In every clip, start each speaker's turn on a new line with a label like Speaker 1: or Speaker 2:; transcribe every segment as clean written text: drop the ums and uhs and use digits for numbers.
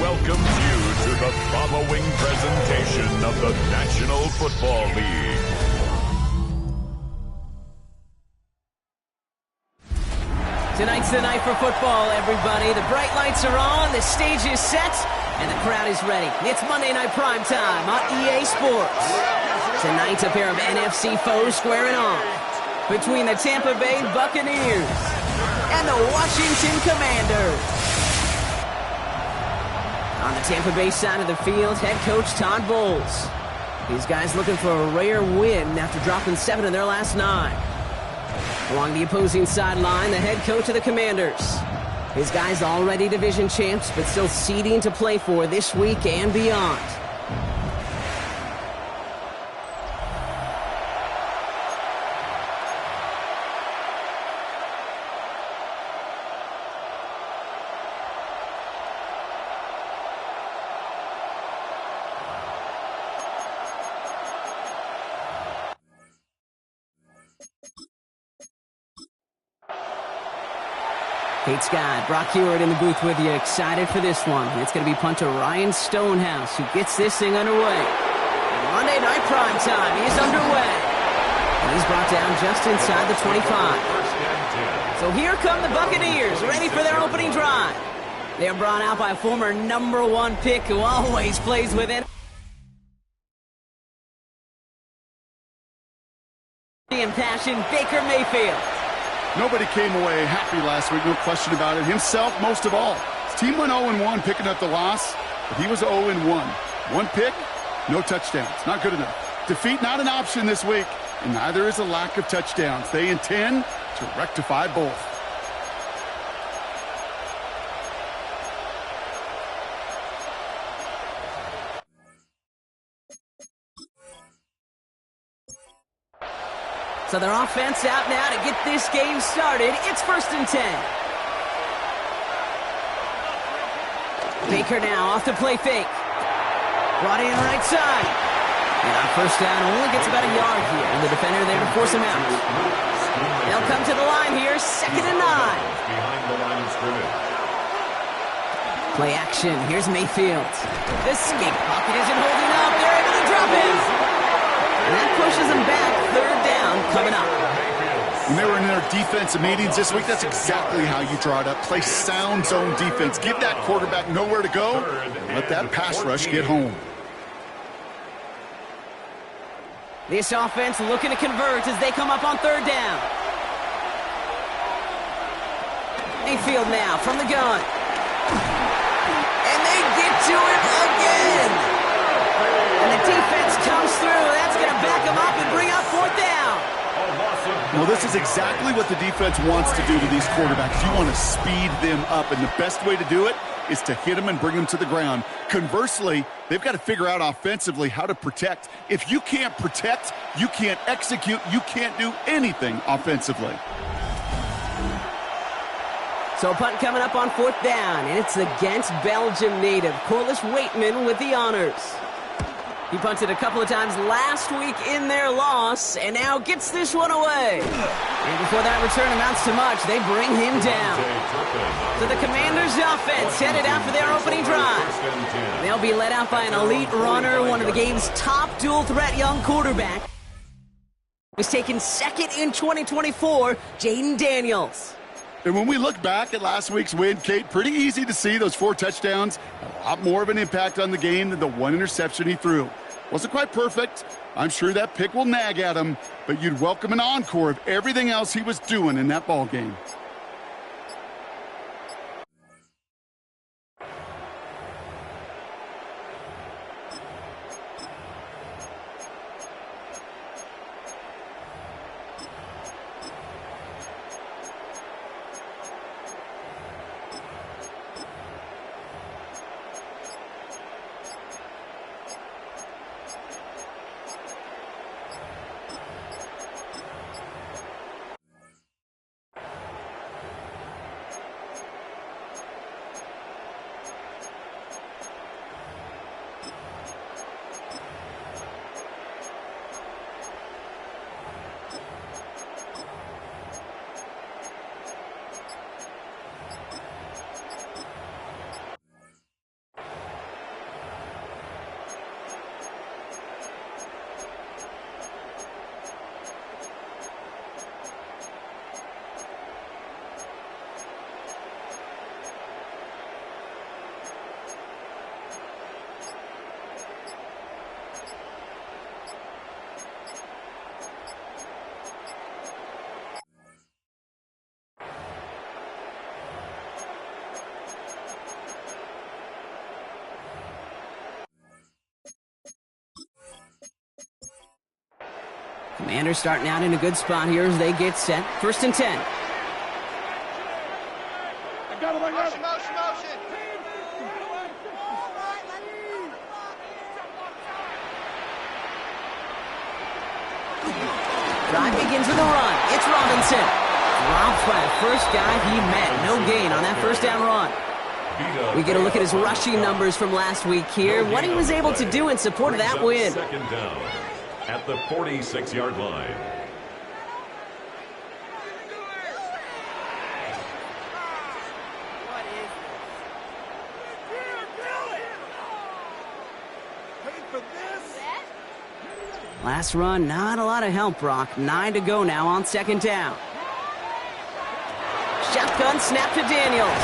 Speaker 1: Welcomes you to the following presentation of the National Football League.
Speaker 2: Tonight's the night for football, everybody. The bright lights are on, the stage is set, and the crowd is ready. It's Monday Night Prime Time on EA Sports. Tonight, a pair of NFC foes squaring off between the Tampa Bay Buccaneers and the Washington Commanders. On the Tampa Bay side of the field, head coach Todd Bowles. These guys looking for a rare win after dropping 7 of their last 9. Along the opposing sideline, the head coach of the Commanders. His guys already division champs, but still seeding to play for this week and beyond. Kate Scott, Brock Hewitt in the booth with you, excited for this one. It's going to be punter Ryan Stonehouse who gets this thing underway. Monday Night Prime Time is underway. And he's brought down just inside the 25. So here come the Buccaneers, ready for their opening drive. They're brought out by a former #1 pick who always plays with it. And passion, Baker Mayfield.
Speaker 3: Nobody came away happy last week, no question about it. Himself, most of all. His team went 0-1 picking up the loss, but he was 0-1. One pick, no touchdowns. Not good enough. Defeat not an option this week, and neither is a lack of touchdowns. They intend to rectify both.
Speaker 2: So their offense out now to get this game started. It's 1st and 10. Baker now off the play fake. Brought in right side. And on 1st down, only gets about a yard here. And the defender there to force him out. They'll come to the line here, 2nd and 9.
Speaker 1: Behind the line of scrimmage.
Speaker 2: Play action. Here's Mayfield. The skate pocket isn't holding up. They're able to drop him. And that pushes them back. 3rd down coming up.
Speaker 3: When they were in their defensive meetings this week, that's exactly how you draw it up. Play sound zone defense. Give that quarterback nowhere to go. Let that pass rush get home.
Speaker 2: This offense looking to convert as they come up on 3rd down. Mayfield now from the gun. And they get to it again. And the defense comes through. That's going to back them up and bring up 4th down.
Speaker 3: Well, this is exactly what the defense wants to do to these quarterbacks. You want to speed them up, and the best way to do it is to hit them and bring them to the ground. Conversely, they've got to figure out offensively how to protect. If you can't protect, you can't execute, you can't do anything offensively.
Speaker 2: So a punt coming up on 4th down, and it's against Belgium native Corliss Waitman with the honors. He punted a couple of times last week in their loss, and now gets this one away. And before that return amounts to much, they bring him down. So the Commanders' offense headed out for their opening drive. They'll be led out by an elite runner, one of the game's top dual-threat young quarterback. He's taken 2nd in 2024, Jaden Daniels.
Speaker 3: And when we look back at last week's win, Kate, pretty easy to see those 4 touchdowns had a lot more of an impact on the game than the 1 interception he threw. Wasn't quite perfect. I'm sure that pick will nag at him, but you'd welcome an encore of everything else he was doing in that ball game.
Speaker 2: Commanders starting out in a good spot here as they get set. 1st and 10.
Speaker 4: Motion, motion, motion.
Speaker 2: Drive begins with a run. It's Robinson. Dropped by the first guy he met. No gain on that first down run. We get a look at his rushing numbers from last week here. What he was able to do in support of that win.
Speaker 1: 2nd down at the 46-yard line.
Speaker 2: Last run, not a lot of help, Brock. 9 to go now on 2nd down. Shotgun snap to Daniels.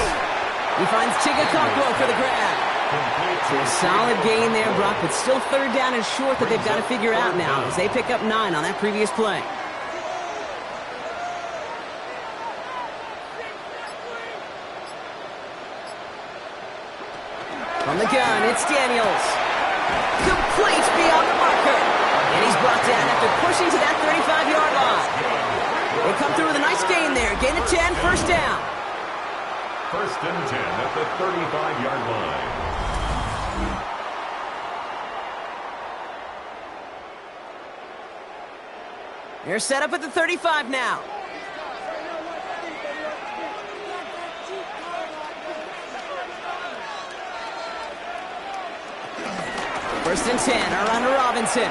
Speaker 2: He finds Chigakokwo for the grab. So a solid gain there, Brock, but still 3rd down and short that they've got to figure out now as they pick up 9 on that previous play. From the gun, it's Daniels. Complete beyond the marker. And he's brought down after pushing to that 35-yard line. They come through with a nice gain there. Gain of 10, 1st down.
Speaker 1: 1st and 10 at the 35-yard line.
Speaker 2: They're set up at the 35 now. First and 10, around to Robinson. And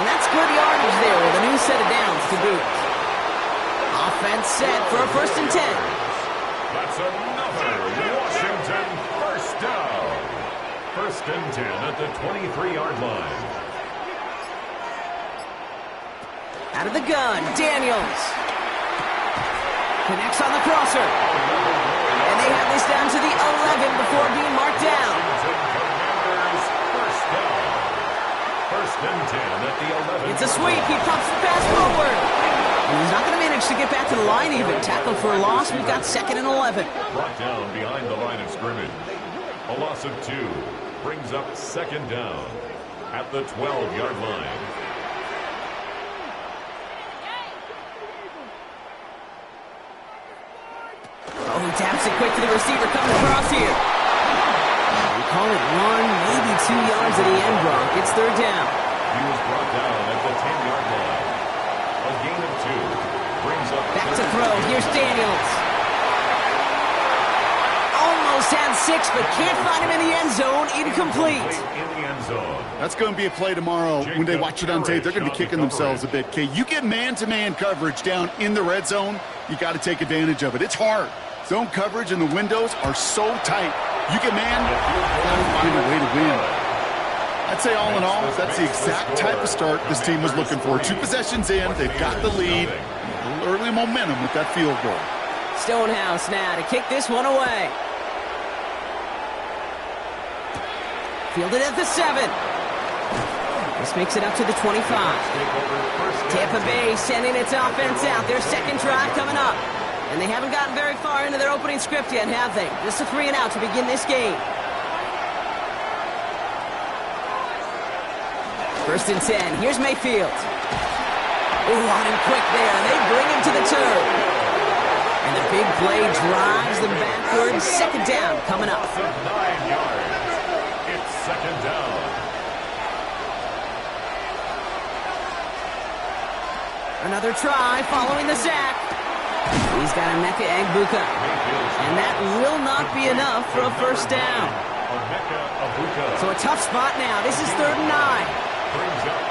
Speaker 2: that's good yardage there with a new set of downs to boot. Offense set for a 1st and 10.
Speaker 1: That's another Washington 1st down. 1st and 10 at the 23-yard line.
Speaker 2: Out of the gun, Daniels. Connects on the crosser. And they have this down to the 11 before being marked down.
Speaker 1: Commanders 1st down. 1st and 10 at the 11.
Speaker 2: It's a sweep. He pops the pass forward. And he's not going to manage to get back to the line even. Tackle for a loss. We've got 2nd and 11.
Speaker 1: Brought down behind the line of scrimmage. A loss of 2 brings up 2nd down at the 12-yard line.
Speaker 2: Oh, he taps it quick to the receiver coming across here. We call it 1, maybe 2 yards at the end, Brock. It's 3rd down.
Speaker 1: He was brought down at the 10-yard line. A gain of 2 brings up...
Speaker 2: Back to throw. Here's Daniels. Almost had 6, but can't find him in the end zone. Incomplete.
Speaker 1: In the end zone.
Speaker 3: That's going to be a play tomorrow. When they watch it on tape, they're going to be kicking themselves a bit. Okay, you get man-to-man coverage down in the red zone, you got to take advantage of it. It's hard. Zone coverage and the windows are so tight. You get man, you got to find a way to win. I'd say all in all, that's the exact type of start this team was looking for. 2 possessions in, they've got the lead. A little early momentum with that field goal.
Speaker 2: Stonehouse now to kick this one away. Fielded at the 7. This makes it up to the 25. Tampa Bay sending its offense out. Their second drive coming up. And they haven't gotten very far into their opening script yet, have they? Just a 3-and-out to begin this game. First and 10. Here's Mayfield. Ooh, on him quick there. They bring him to the turn. And the big play drives them backwards. Second down coming up.
Speaker 1: 9 yards. It's second down.
Speaker 2: Another try following the sack. He's got Emeka Egbuka. And that will not be enough for a first down. So a tough spot now. This is 3rd and 9.
Speaker 1: Brings up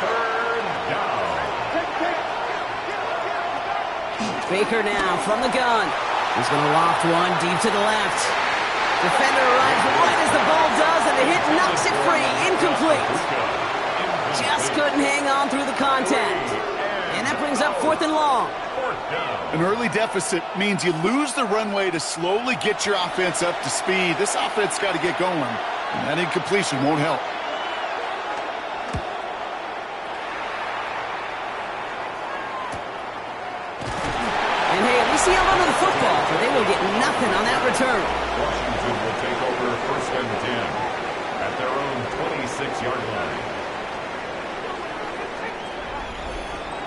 Speaker 1: 3rd down.
Speaker 2: Baker now from the gun. He's going to loft one deep to the left. Defender arrives right as the ball does, and the hit knocks it free. Incomplete. Just couldn't hang on through the contact. And that brings up 4th and long.
Speaker 3: An early deficit means you lose the runway to slowly get your offense up to speed. This offense got to get going, and that incompletion won't help.
Speaker 2: And hey, at least he held onto the football, but they will get nothing on that return.
Speaker 1: Washington will take over 1st and 10 at their own 26-yard line.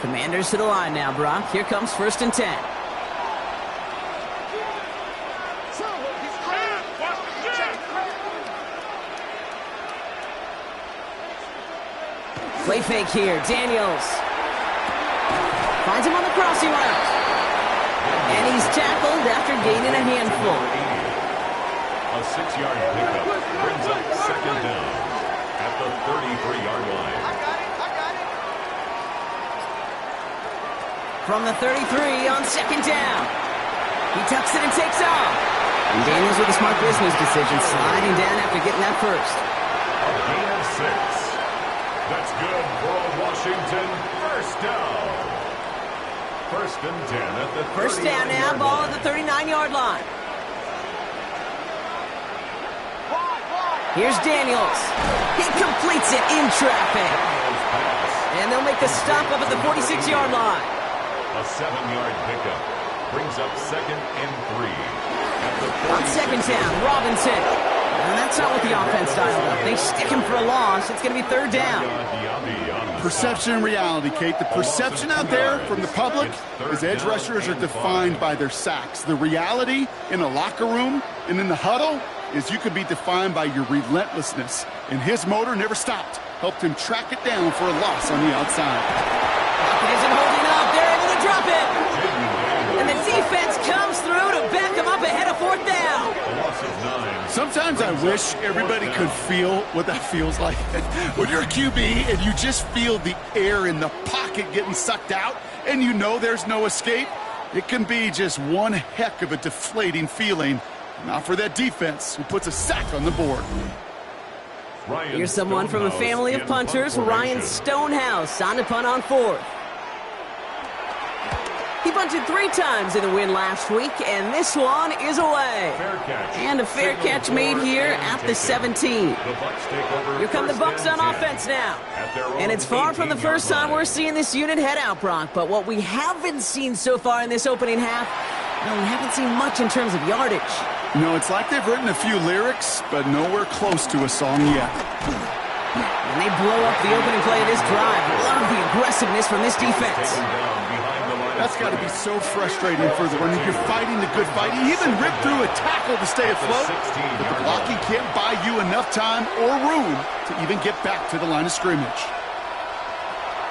Speaker 2: Commanders to the line now, Brock. Here comes 1st and 10. Play fake here. Daniels finds him on the crossing route. And he's tackled after gaining a handful.
Speaker 1: A 6-yard pickup brings up 2nd down at the 33-yard line.
Speaker 2: From the 33 on 2nd down. He tucks it and takes off. And Daniels with a smart business decision, sliding down after getting that first.
Speaker 1: A gain of 6. That's good for a Washington first down. 1st and 10 at the 39-yard line.
Speaker 2: First down now, ball at the 39-yard line. Here's Daniels. He completes it in traffic. And they'll make the stop up at the 46-yard line.
Speaker 1: A 7-yard pickup brings up 2nd and 3 at the 46.
Speaker 2: On 2nd down, Robinson. And that's not what the offense dialed up. They stick him for a loss. It's going to be 3rd down.
Speaker 3: Perception and reality, Kate. The perception out there from the public is edge rushers are defined by their sacks. The reality in a locker room and in the huddle is you could be defined by your relentlessness. And his motor never stopped. Helped him track it down for a loss on the outside.
Speaker 2: Pocket isn't holding up. They're able to drop it. And the defense comes through to back him up ahead of 4th down.
Speaker 3: Sometimes I wish everybody could feel what that feels like. When you're a QB and you just feel the air in the pocket getting sucked out and you know there's no escape, it can be just one heck of a deflating feeling. Not for that defense who puts a sack on the board.
Speaker 2: Here's someone from a family of punters, Ryan Stonehouse, on to punt on 4th. He punted 3 times in the win last week, and this one is away. And a fair catch made here at the 17. Here come the Bucs on offense now. And it's far from the first time we're seeing this unit head out, Brock. But what we haven't seen so far in this opening half, no, we haven't seen much in terms of yardage.
Speaker 3: No, it's like they've written a few lyrics, but nowhere close to a song yet.
Speaker 2: And they blow up the opening play of this drive. Love the aggressiveness from this defense.
Speaker 3: That's got to be so frustrating for the runner. You're fighting the good fight. You even ripped through a tackle to stay afloat, but the blocking can't buy you enough time or room to even get back to the line of scrimmage.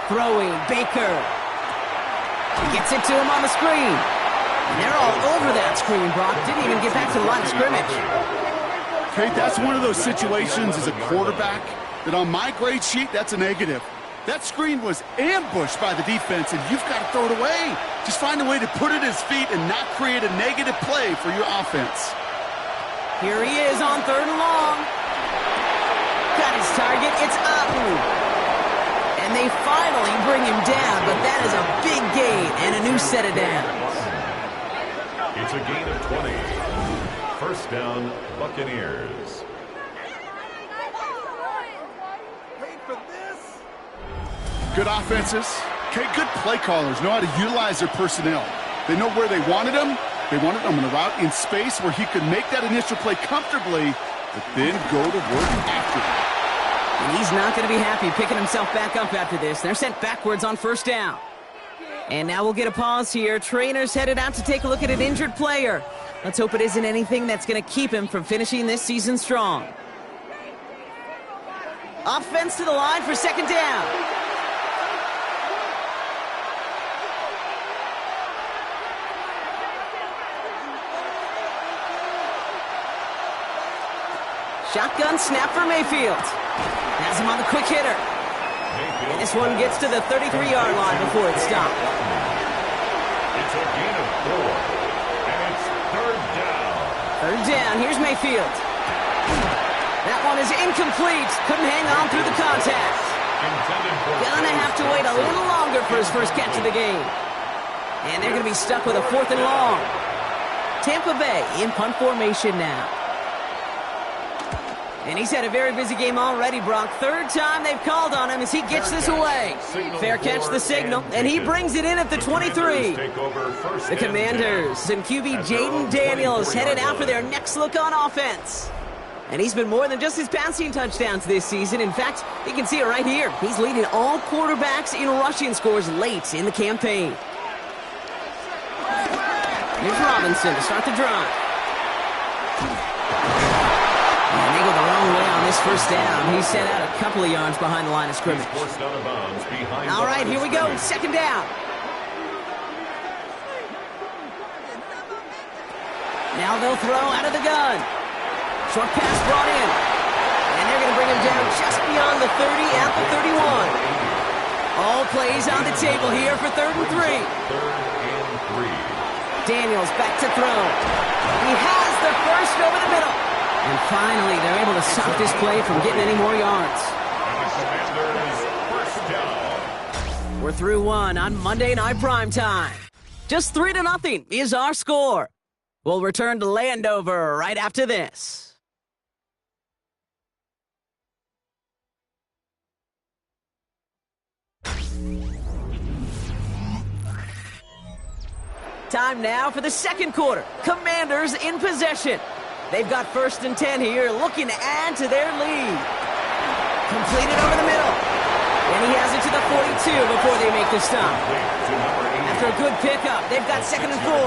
Speaker 2: Throwing, Baker. He gets it to him on the screen. And they're all over that screen, Brock. Didn't even get back to the line of scrimmage.
Speaker 3: Kate, that's one of those situations as a quarterback that on my grade sheet, that's a negative. That screen was ambushed by the defense, and you've got to throw it away. Just find a way to put it at his feet and not create a negative play for your offense.
Speaker 2: Here he is on 3rd and long. Got his target. It's up. And they finally bring him down, but that is a big gain and a new set of downs.
Speaker 1: It's a gain of 20. First down, Buccaneers.
Speaker 3: Good offenses. Okay, good play callers know how to utilize their personnel. They know where they wanted him. They wanted him in a route in space where he could make that initial play comfortably, but then go to work after it.
Speaker 2: And he's not going to be happy picking himself back up after this. They're sent backwards on first down. And now we'll get a pause here. Trainer's headed out to take a look at an injured player. Let's hope it isn't anything that's going to keep him from finishing this season strong. Offense to the line for second down. Shotgun snap for Mayfield. Has him on the quick hitter. And this one gets to the 33-yard line before it's stopped.
Speaker 1: It's a gain of 4. And it's third down.
Speaker 2: Third down. Here's Mayfield. That one is incomplete. Couldn't hang on through the contact. Gonna have to wait a little longer for his first catch of the game. And they're going to be stuck with a 4th and long. Tampa Bay in punt formation now. And he's had a very busy game already, Brock. Third time they've called on him as he gets this away. Fair catch the signal, and he brings it in at the 23. The Commanders and QB Jaden Daniels headed out for their next look on offense. And he's been more than just his passing touchdowns this season. In fact, you can see it right here. He's leading all quarterbacks in rushing scores late in the campaign. Here's Robinson to start the drive. And they go the wrong way on this first down. He's set out a couple of yards behind the line of scrimmage. All right, here we go. Second down. Now they'll throw out of the gun. Short pass brought in. And they're going to bring him down just beyond the 30 at the 31. All plays on the table here for 3rd and 3. Daniels back to throw. He has the first over the middle. And finally, they're able to stop this play from getting any more yards. We're through one on Monday Night Primetime. Just 3-0 is our score. We'll return to Landover right after this. Time now for the second quarter. Commanders in possession. They've got 1st and 10 here, looking to add to their lead. Completed over the middle. And he has it to the 42 before they make the stop. After a good pickup, they've got 2nd and 4.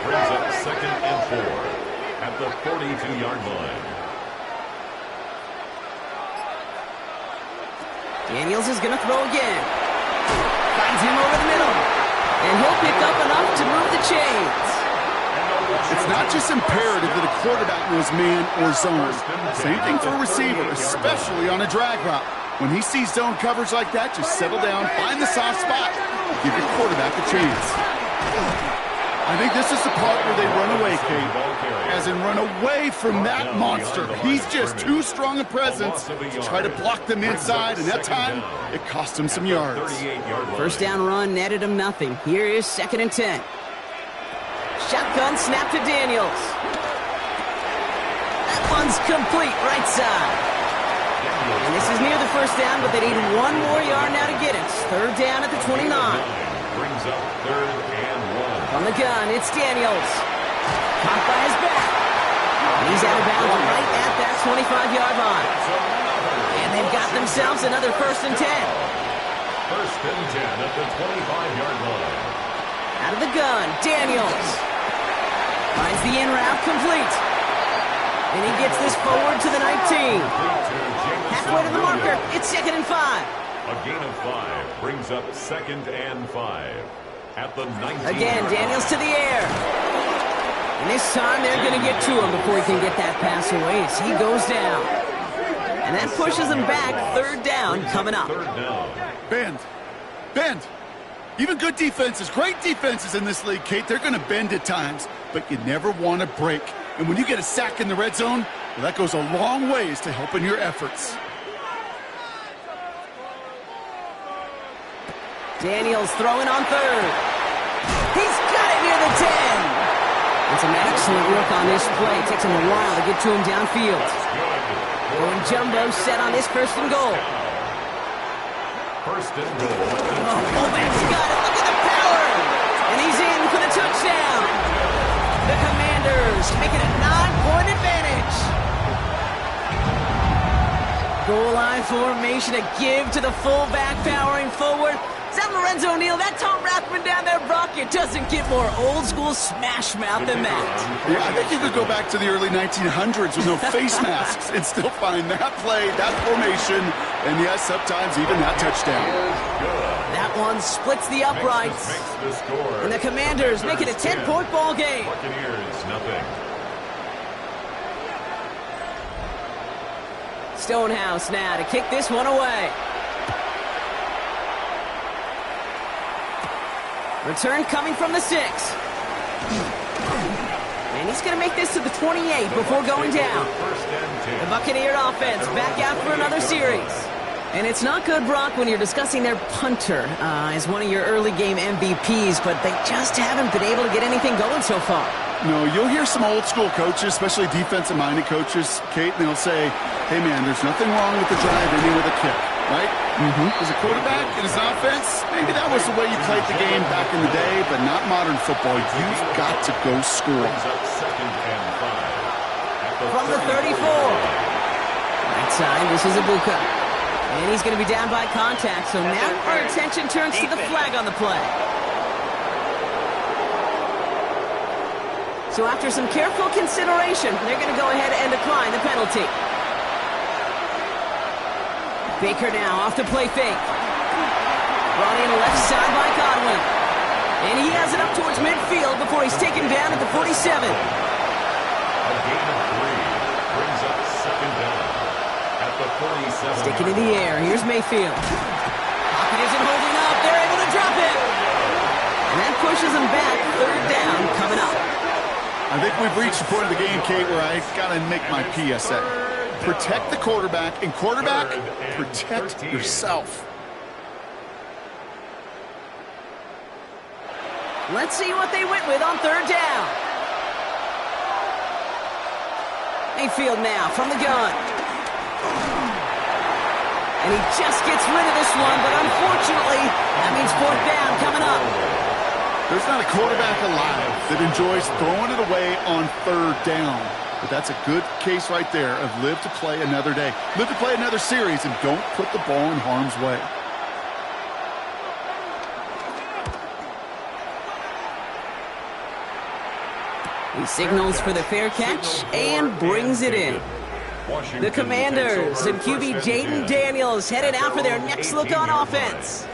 Speaker 1: Brings up 2nd and 4 at the 42-yard line.
Speaker 2: Daniels is going to throw again. Finds him over the middle. And he'll pick up enough to move the chains.
Speaker 3: It's not just imperative that a quarterback knows man or zone. Same thing for a receiver, especially on a drag route. When he sees zone coverage like that, just settle down, find the soft spot, give your quarterback a chance. I think this is the part where they run away, Kate. As in run away from that monster. He's just too strong a presence to try to block them inside, and that time, it cost him some yards.
Speaker 2: First down run netted him nothing. Here is 2nd and 10. Shotgun snap to Daniels. That one's complete right side. And this is near the first down, but they need 1 more yard now to get it. 3rd down at the 29.
Speaker 1: Brings up 3rd and 1.
Speaker 2: On the gun, it's Daniels. Caught by his back. And he's out of bounds right at that 25-yard line. And they've got themselves another 1st and 10.
Speaker 1: 1st and 10 at the 25-yard line.
Speaker 2: Out of the gun, Daniels. Finds the in route complete. And he gets this forward to the 19. Halfway to the marker. It's 2nd and 5.
Speaker 1: A gain of 5 brings up 2nd and 5 at the 19.
Speaker 2: Again, Daniels to the air. And this time they're going to get to him before he can get that pass away as he goes down. And that pushes him back. 3rd down coming up.
Speaker 1: 3rd down.
Speaker 3: Bend. Even good defenses, great defenses in this league, Kate, they're going to bend at times, but you never want to break. And when you get a sack in the red zone, well, that goes a long ways to helping your efforts.
Speaker 2: Daniels throwing on 3rd. He's got it near the 10. And some excellent work on this play. It takes him a while to get to him downfield. Going jumbo set on this 1st and goal.
Speaker 1: First and goal.
Speaker 2: Fullback's got it. Look at the power. And he's in for the touchdown. The Commanders make it a 9-point advantage. Goal line formation, a give to the fullback powering forward. Is that Lorenzo Neal? That Tom Rathman down there, Brock? It doesn't get more old school smash mouth than that.
Speaker 3: Yeah, I think you could go back to the early 1900s with no face masks and still find that play, that formation, and yes, sometimes even that touchdown.
Speaker 2: That one splits the uprights. And the Commanders make it a 10-point ball game.
Speaker 1: Buccaneers, nothing.
Speaker 2: Stonehouse now to kick this one away. Return coming from the 6. And he's going to make this to the 28 before going down. The Buccaneer offense back out for another series. And it's not good, Brock, when you're discussing their punter as one of your early game MVPs, but they just haven't been able to get anything going so far.
Speaker 3: No, you'll hear some old school coaches, especially defensive-minded coaches, Kate, and they'll say, hey, man, there's nothing wrong with the drive ending with a kick, right? As a quarterback in his offense, maybe that was the way you played the game back in the day, but not modern football. You've got to go score.
Speaker 2: From the 34. Right side, this is Ibuka. And he's going to be down by contact, so now our attention turns to the flag on the play. So after some careful consideration, they're going to go ahead and decline the penalty. Baker now off the play fake. Brought in left side by Godwin. And he has it up towards midfield before he's taken down at the 47.
Speaker 1: A gain of 3 brings up second down at the 47.
Speaker 2: Sticking in the air. Here's Mayfield. Pocket isn't holding up. They're able to drop it. And that pushes them back. Third down coming up.
Speaker 3: I think we've reached the point of the game, Kate, where I got to make my PSA. Protect the quarterback, and quarterback, protect yourself.
Speaker 2: Let's see what they went with on third down. Mayfield now from the gun. And he just gets rid of this one, but unfortunately, that means fourth down coming up.
Speaker 3: There's not a quarterback alive that enjoys throwing it away on third down. But that's a good case right there of live to play another day. Live to play another series and don't put the ball in harm's way.
Speaker 2: He signals for the fair catch and brings it in. The Commanders and QB Jaden Daniels headed out for their next look on offense.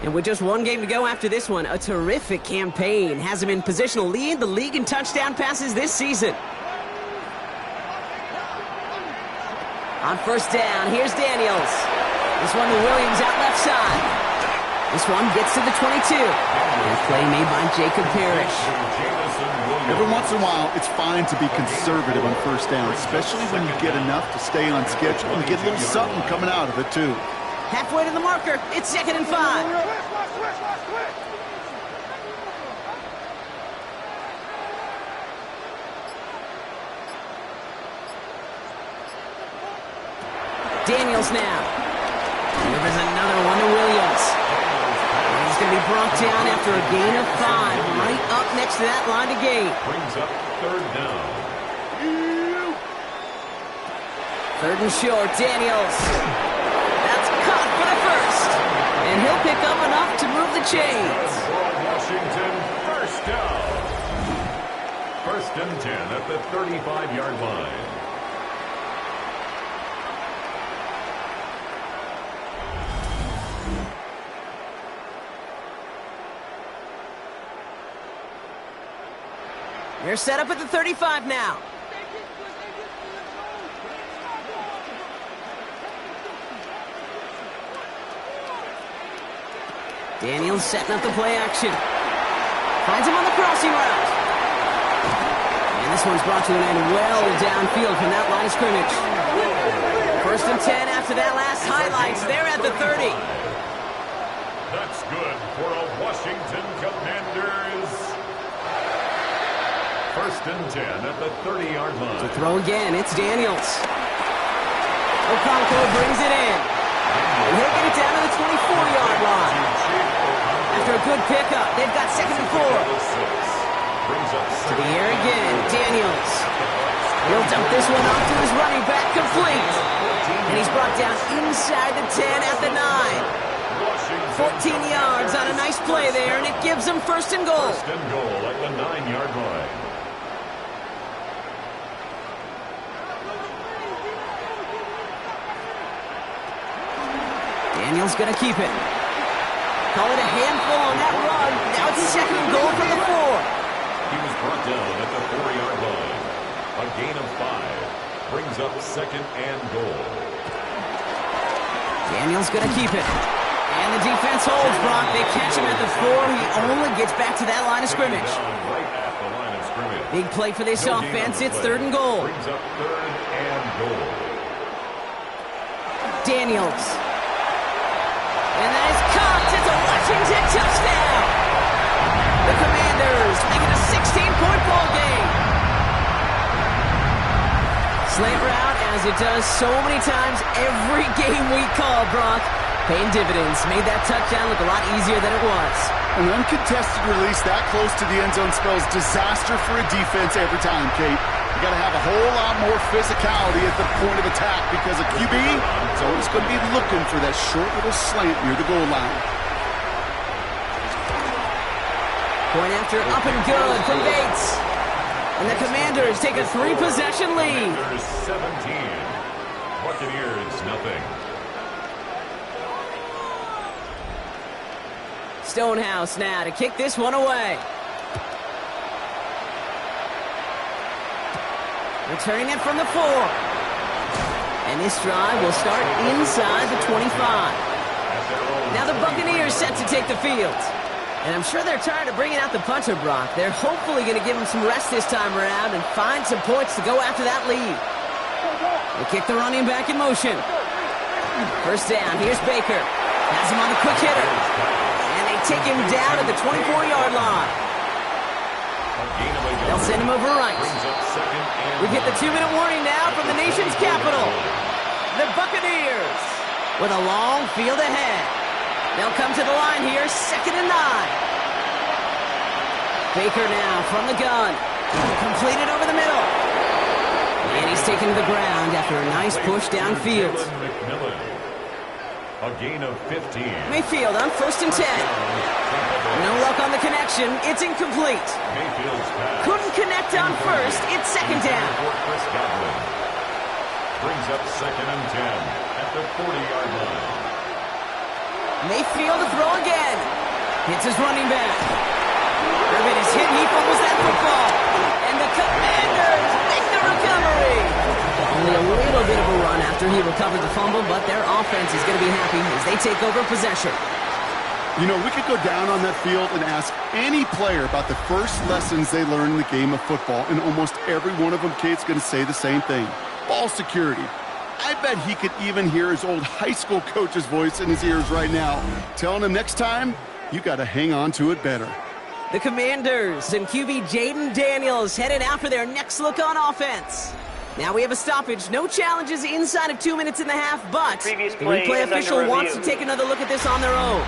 Speaker 2: And with just one game to go after this one, a terrific campaign has him in position to lead the league in touchdown passes this season. On first down, here's Daniels. This one to Williams out left side. This one gets to the 22. And play made by Jacob Parrish.
Speaker 3: Every once in a while, it's fine to be conservative on first down, especially when you get enough to stay on schedule and get a little something coming out of it, too.
Speaker 2: Halfway to the marker, it's 2nd and 5. Daniels now. Delivers another one to Williams. And he's going to be brought down after a gain of 5. Right up next to that line to gain.
Speaker 1: Brings up third down.
Speaker 2: Third and short, Daniels. That's caught for the first. And he'll pick up enough to move the chains.
Speaker 1: Washington, first down. First and 10 at the 35-yard line.
Speaker 2: They're set up at the 35 now. Daniels setting up the play action. Finds him on the crossing route. And this one's brought to an end well downfield from that line of scrimmage. First and 10 after that last highlights. They're at the 30.
Speaker 1: That's good for a Washington Commanders. First and 10 at the 30-yard line.
Speaker 2: To throw again, it's Daniels. Okonkwo brings it in. And he'll get it down to the 24-yard line. After a good pickup, they've got 2nd and 4. To the air again, Daniels. He'll dump this one off to his running back, complete. And he's brought down inside the 10 at the 9. 14 yards on a nice play there, and it gives them 1st and goal.
Speaker 1: 1st and goal at the 9-yard line.
Speaker 2: Daniels going to keep it. Call it a handful on that run. Now it's 2nd and goal from the 4.
Speaker 1: He was brought down at the 4-yard line. A gain of 5 brings up 2nd and goal.
Speaker 2: Daniels going to keep it. And the defense holds, Brock. They catch him at the 4. He only gets back to that line of scrimmage.
Speaker 1: Right at the line of scrimmage.
Speaker 2: Big play for this offense. It's 3rd and goal.
Speaker 1: Brings up 3rd and goal.
Speaker 2: Daniels. And that is caught. It's a Washington touchdown. The Commanders make it a 16-point ball game. Slant route, as it does so many times every game we call, Brock. Paying dividends. Made that touchdown look a lot easier than it was.
Speaker 3: An uncontested release that close to the end zone spells disaster for a defense every time, Kate. You got to have a whole lot more physicality at the point of attack because a QB is always going to be looking for that short little slant near the goal line.
Speaker 2: Point after up and good from Bates. And the Commanders take a 3-possession lead.
Speaker 1: Commanders 17. Buccaneers nothing.
Speaker 2: Stonehouse now to kick this one away. Returning it from the 4. And this drive will start inside the 25. Now the Buccaneers set to take the field. And I'm sure they're tired of bringing out the punter, Brock. They're hopefully going to give him some rest this time around and find some points to go after that lead. They kick the running back in motion. 1st down. Here's Baker. Has him on the quick hitter. And they take him down at the 24-yard line. They'll send him over right. We get the 2-minute warning now from the nation's capital. The Buccaneers with a long field ahead. They'll come to the line here, 2nd and 9. Baker now from the gun. Completed over the middle. And he's taken to the ground after a nice push downfield.
Speaker 1: A gain of 15.
Speaker 2: Mayfield on 1st and 10. No luck on the connection. It's incomplete.
Speaker 1: Mayfield's pass.
Speaker 2: Couldn't connect on 1st. It's 2nd down.
Speaker 1: Brings up 2nd and 10 at the 40-yard line.
Speaker 2: Mayfield to throw again. Hits his running back. Irvin is hit. He fumbles that football. And the Commanders make the recovery. Only a little bit of a run after he recovered the fumble, but their offense is going to be happy as they take over possession.
Speaker 3: You know, we could go down on that field and ask any player about the first lessons they learned in the game of football, and almost every one of them, Kate's going to say the same thing. Ball security. I bet he could even hear his old high school coach's voice in his ears right now, telling him next time, you got to hang on to it better.
Speaker 2: The Commanders and QB Jaden Daniels headed out for their next look on offense. Now we have a stoppage. No challenges inside of 2 minutes and a half, but the replay official wants to take another look at this on their own.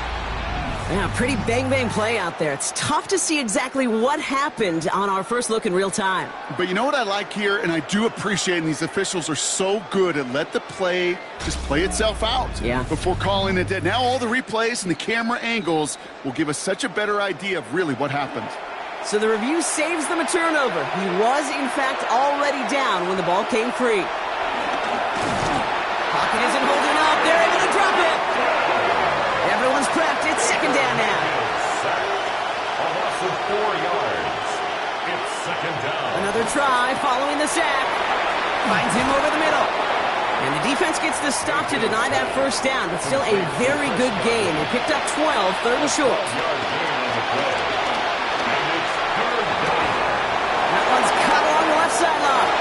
Speaker 2: Yeah, pretty bang-bang play out there. It's tough to see exactly what happened on our first look in real time.
Speaker 3: But you know what I like here, and I do appreciate, and these officials are so good at let the play just play itself out before calling it dead. Now all the replays and the camera angles will give us such a better idea of really what happened.
Speaker 2: So the review saves them a turnover. He was, in fact, already down when the ball came free. Pocket isn't holding up. They're able to drop it. Everyone's prepped. It's 2nd down now.
Speaker 1: A loss of 4 yards. It's 2nd down.
Speaker 2: Another try following the sack. Finds him over the middle. And the defense gets the stop to deny that first down, but still a very good game. They picked up 12, 3rd and short. That one's cut along the left sideline.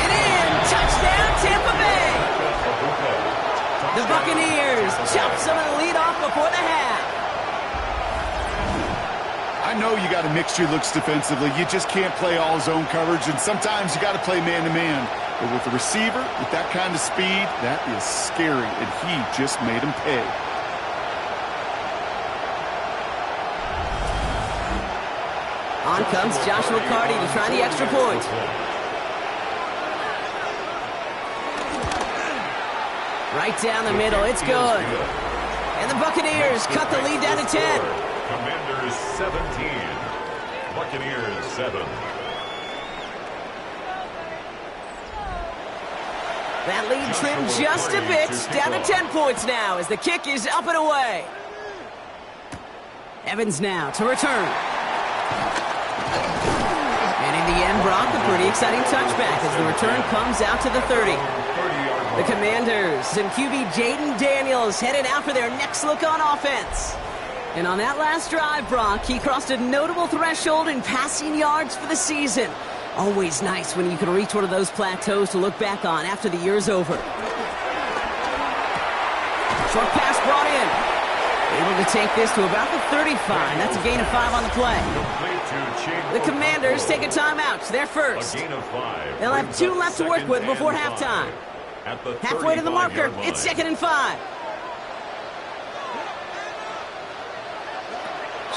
Speaker 2: And in, touchdown, Tampa Bay. The Buccaneers chop some of the lead off before the half.
Speaker 3: I know you got to mix your looks defensively. You just can't play all zone coverage, and sometimes you got to play man-to-man. But with the receiver, with that kind of speed, that is scary, and he just made him pay.
Speaker 2: On comes Joshua Carty to try the extra point. Right down the middle, it's good. And the Buccaneers cut the lead down to 10.
Speaker 1: Commanders 17, Buccaneers 7.
Speaker 2: That lead trimmed just a bit, down to 10 points now as the kick is up and away. Evans now to return. And in the end, Brock, a pretty exciting touchback as the return comes out to the 30. The Commanders and QB Jaden Daniels headed out for their next look on offense. And on that last drive, Brock, he crossed a notable threshold in passing yards for the season. Always nice when you can reach one of those plateaus to look back on after the year's over. Short pass brought in. Able to take this to about the 35. That's a gain of 5 on the play. The Commanders take a timeout. They're first. They'll have 2 left to work with before halftime. Halfway to the marker, it's 2nd and 5.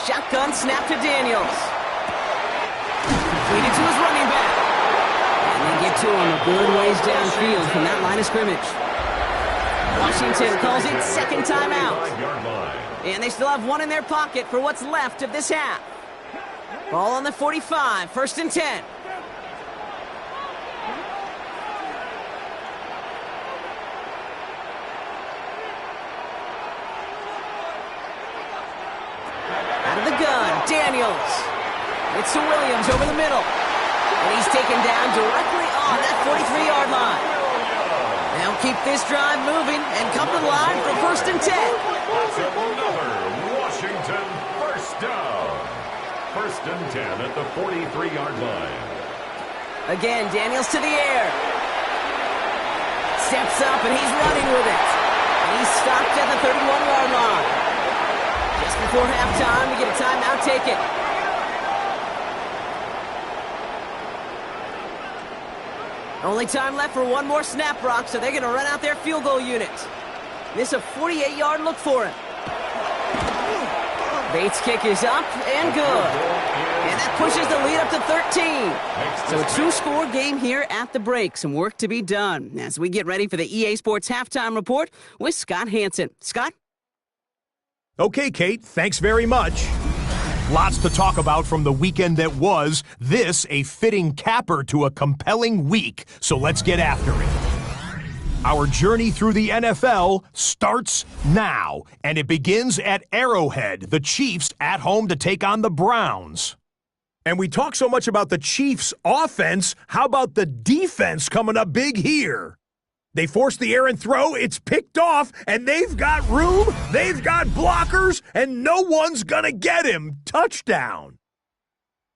Speaker 2: Shotgun snap to Daniels. Completed to his running back. And they get to him a good ways downfield from that line of scrimmage. Washington calls it second timeout. And they still have 1 in their pocket for what's left of this half. Ball on the 45, 1st and 10. Out of the gun, Daniels. It's to Williams over the middle. And he's taken down directly on that 43-yard line. They'll keep this drive moving and come to the line for 1st and 10.
Speaker 1: That's another Washington first down. 1st and 10 at the 43-yard line.
Speaker 2: Again, Daniels to the air. Steps up and he's running with it. And he's stopped at the 31-yard line. Just before halftime to get a timeout taken. Only time left for 1 more snap, Brock, so they're going to run out their field goal unit. This a 48-yard look for him. Bates' kick is up and good. And that pushes the lead up to 13. So a 2-score game here at the break. Some work to be done as we get ready for the EA Sports Halftime Report with Scott Hansen. Scott?
Speaker 5: Okay, Kate, thanks very much. Lots to talk about from the weekend that was. This a fitting capper to a compelling week, so let's get after it. Our journey through the NFL starts now, and it begins at Arrowhead, the Chiefs at home to take on the Browns. And we talk so much about the Chiefs' offense, how about the defense coming up big here? They force the errant throw, it's picked off, and they've got room, they've got blockers, and no one's gonna get him. Touchdown.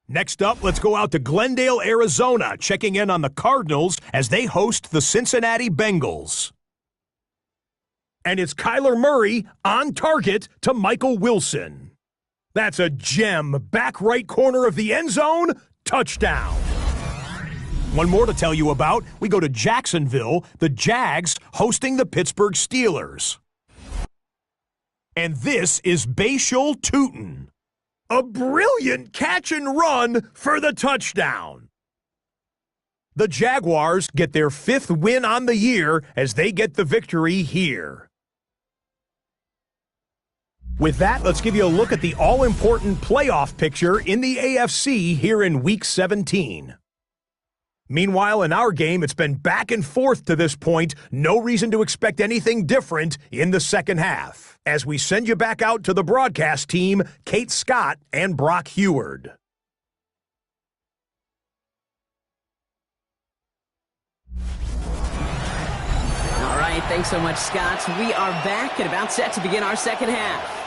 Speaker 5: Next up, let's go out to Glendale, Arizona, checking in on the Cardinals as they host the Cincinnati Bengals. And it's Kyler Murray on target to Michael Wilson. That's a gem, back right corner of the end zone, touchdown. One more to tell you about. We go to Jacksonville, the Jags hosting the Pittsburgh Steelers. And this is Bashal Tutin. A brilliant catch and run for the touchdown. The Jaguars get their 5th win on the year as they get the victory here. With that, let's give you a look at the all-important playoff picture in the AFC here in Week 17. Meanwhile, in our game, it's been back and forth to this point. No reason to expect anything different in the second half. As we send you back out to the broadcast team, Kate Scott and Brock Heward.
Speaker 2: All right, thanks so much, Scott. We are back and about set to begin our second half.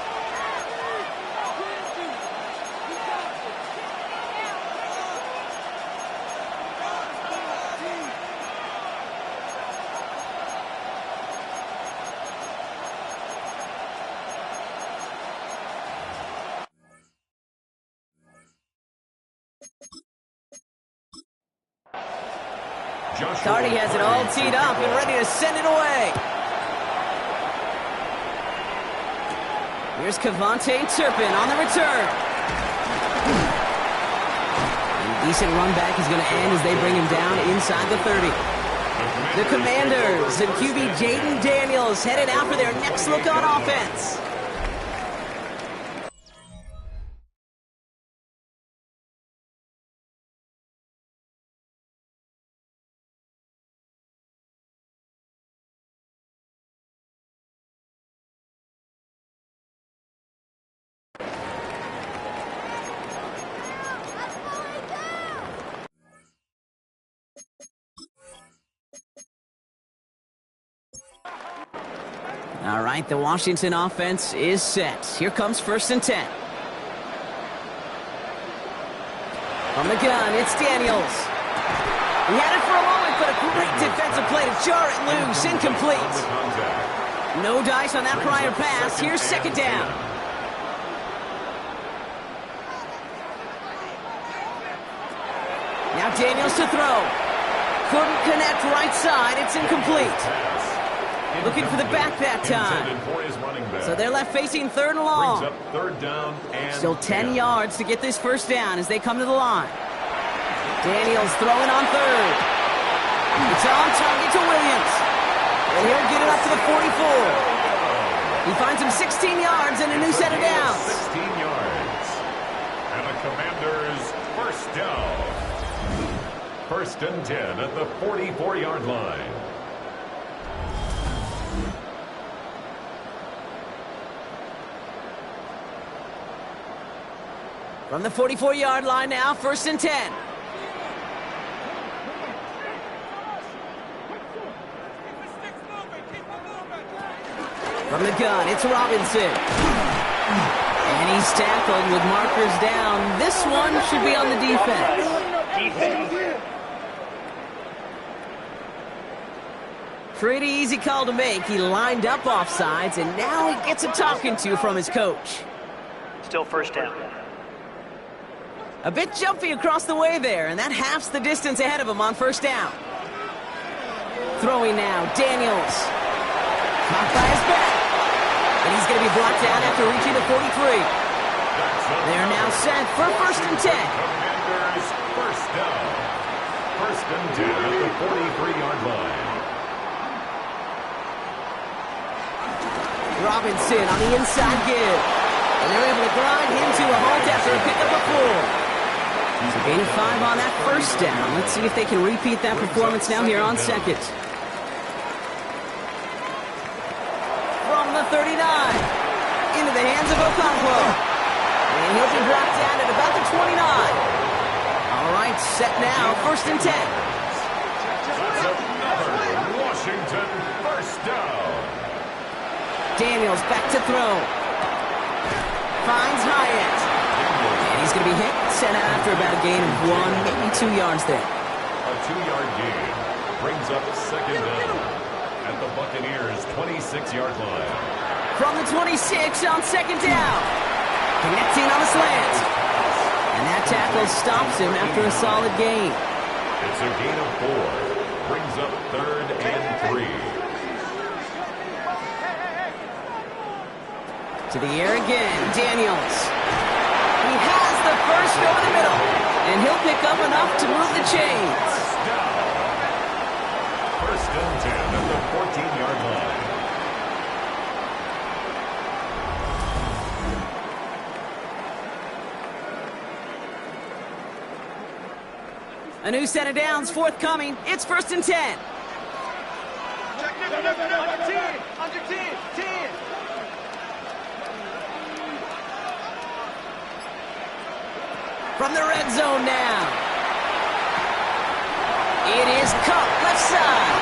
Speaker 2: Cardi has it all teed up and ready to send it away. Here's Cavante Turpin on the return. A decent run back is going to end as they bring him down inside the 30. The Commanders and QB Jaden Daniels headed out for their next look on offense. All right, the Washington offense is set. Here comes 1st and 10. From the gun, it's Daniels. He had it for a moment, but a great defensive play to jar it loose. Incomplete. No dice on that prior pass. Here's 2nd down. Now Daniels to throw. Couldn't connect right side. It's incomplete. Looking for the back that time. So they're left facing 3rd and long. Still 10 yards to get this 1st down as they come to the line. Daniels throwing on 3rd. It's on target to Williams. And he'll get it up to the 44. He finds him 16 yards and a new set of downs.
Speaker 1: 16 yards. And the Commanders 1st down. 1st and 10 at the 44-yard line.
Speaker 2: From the 44-yard line now, 1st and 10. From the gun, it's Robinson. And he's tackled with markers down. This one should be on the defense. Pretty easy call to make. He lined up offsides, and now he gets a talking to from his coach.
Speaker 6: Still 1st down.
Speaker 2: A bit jumpy across the way there, and that halves the distance ahead of him on 1st down. Throwing now, Daniels. Caught by his back. And he's going to be brought down after reaching the 43. They're now set for 1st and 10.
Speaker 1: Commanders 1st down. 1st and 10 at the 43-yard line.
Speaker 2: Robinson on the inside give. And they're able to grind him to a halt after a pickup of 4. So gain of 5 on that 1st down. Let's see if they can repeat that performance now here on 2nd. From the 39. Into the hands of Okonkwo. And he'll be brought down at about the 29. All right, set now, 1st and 10.
Speaker 1: That's another Washington 1st down.
Speaker 2: Daniels back to throw. Finds Hyatt. And he's going to be hit, sent out after about a gain of 1, maybe 2 yards there.
Speaker 1: A 2-yard gain brings up 2nd down at the Buccaneers 26-yard line.
Speaker 2: From the 26 on 2nd down. Connecting on the slant. And that tackle stops him after a solid gain.
Speaker 1: It's a gain of 4. Brings up 3rd and 3.
Speaker 2: To the air again, Daniels. He has the 1st over the middle, and he'll pick up enough to move the chains.
Speaker 1: 1st and 10 at the 14-yard line.
Speaker 2: A new set of downs forthcoming. It's 1st and 10.
Speaker 4: Under 10.
Speaker 2: From the red zone now. It is Cup, left side.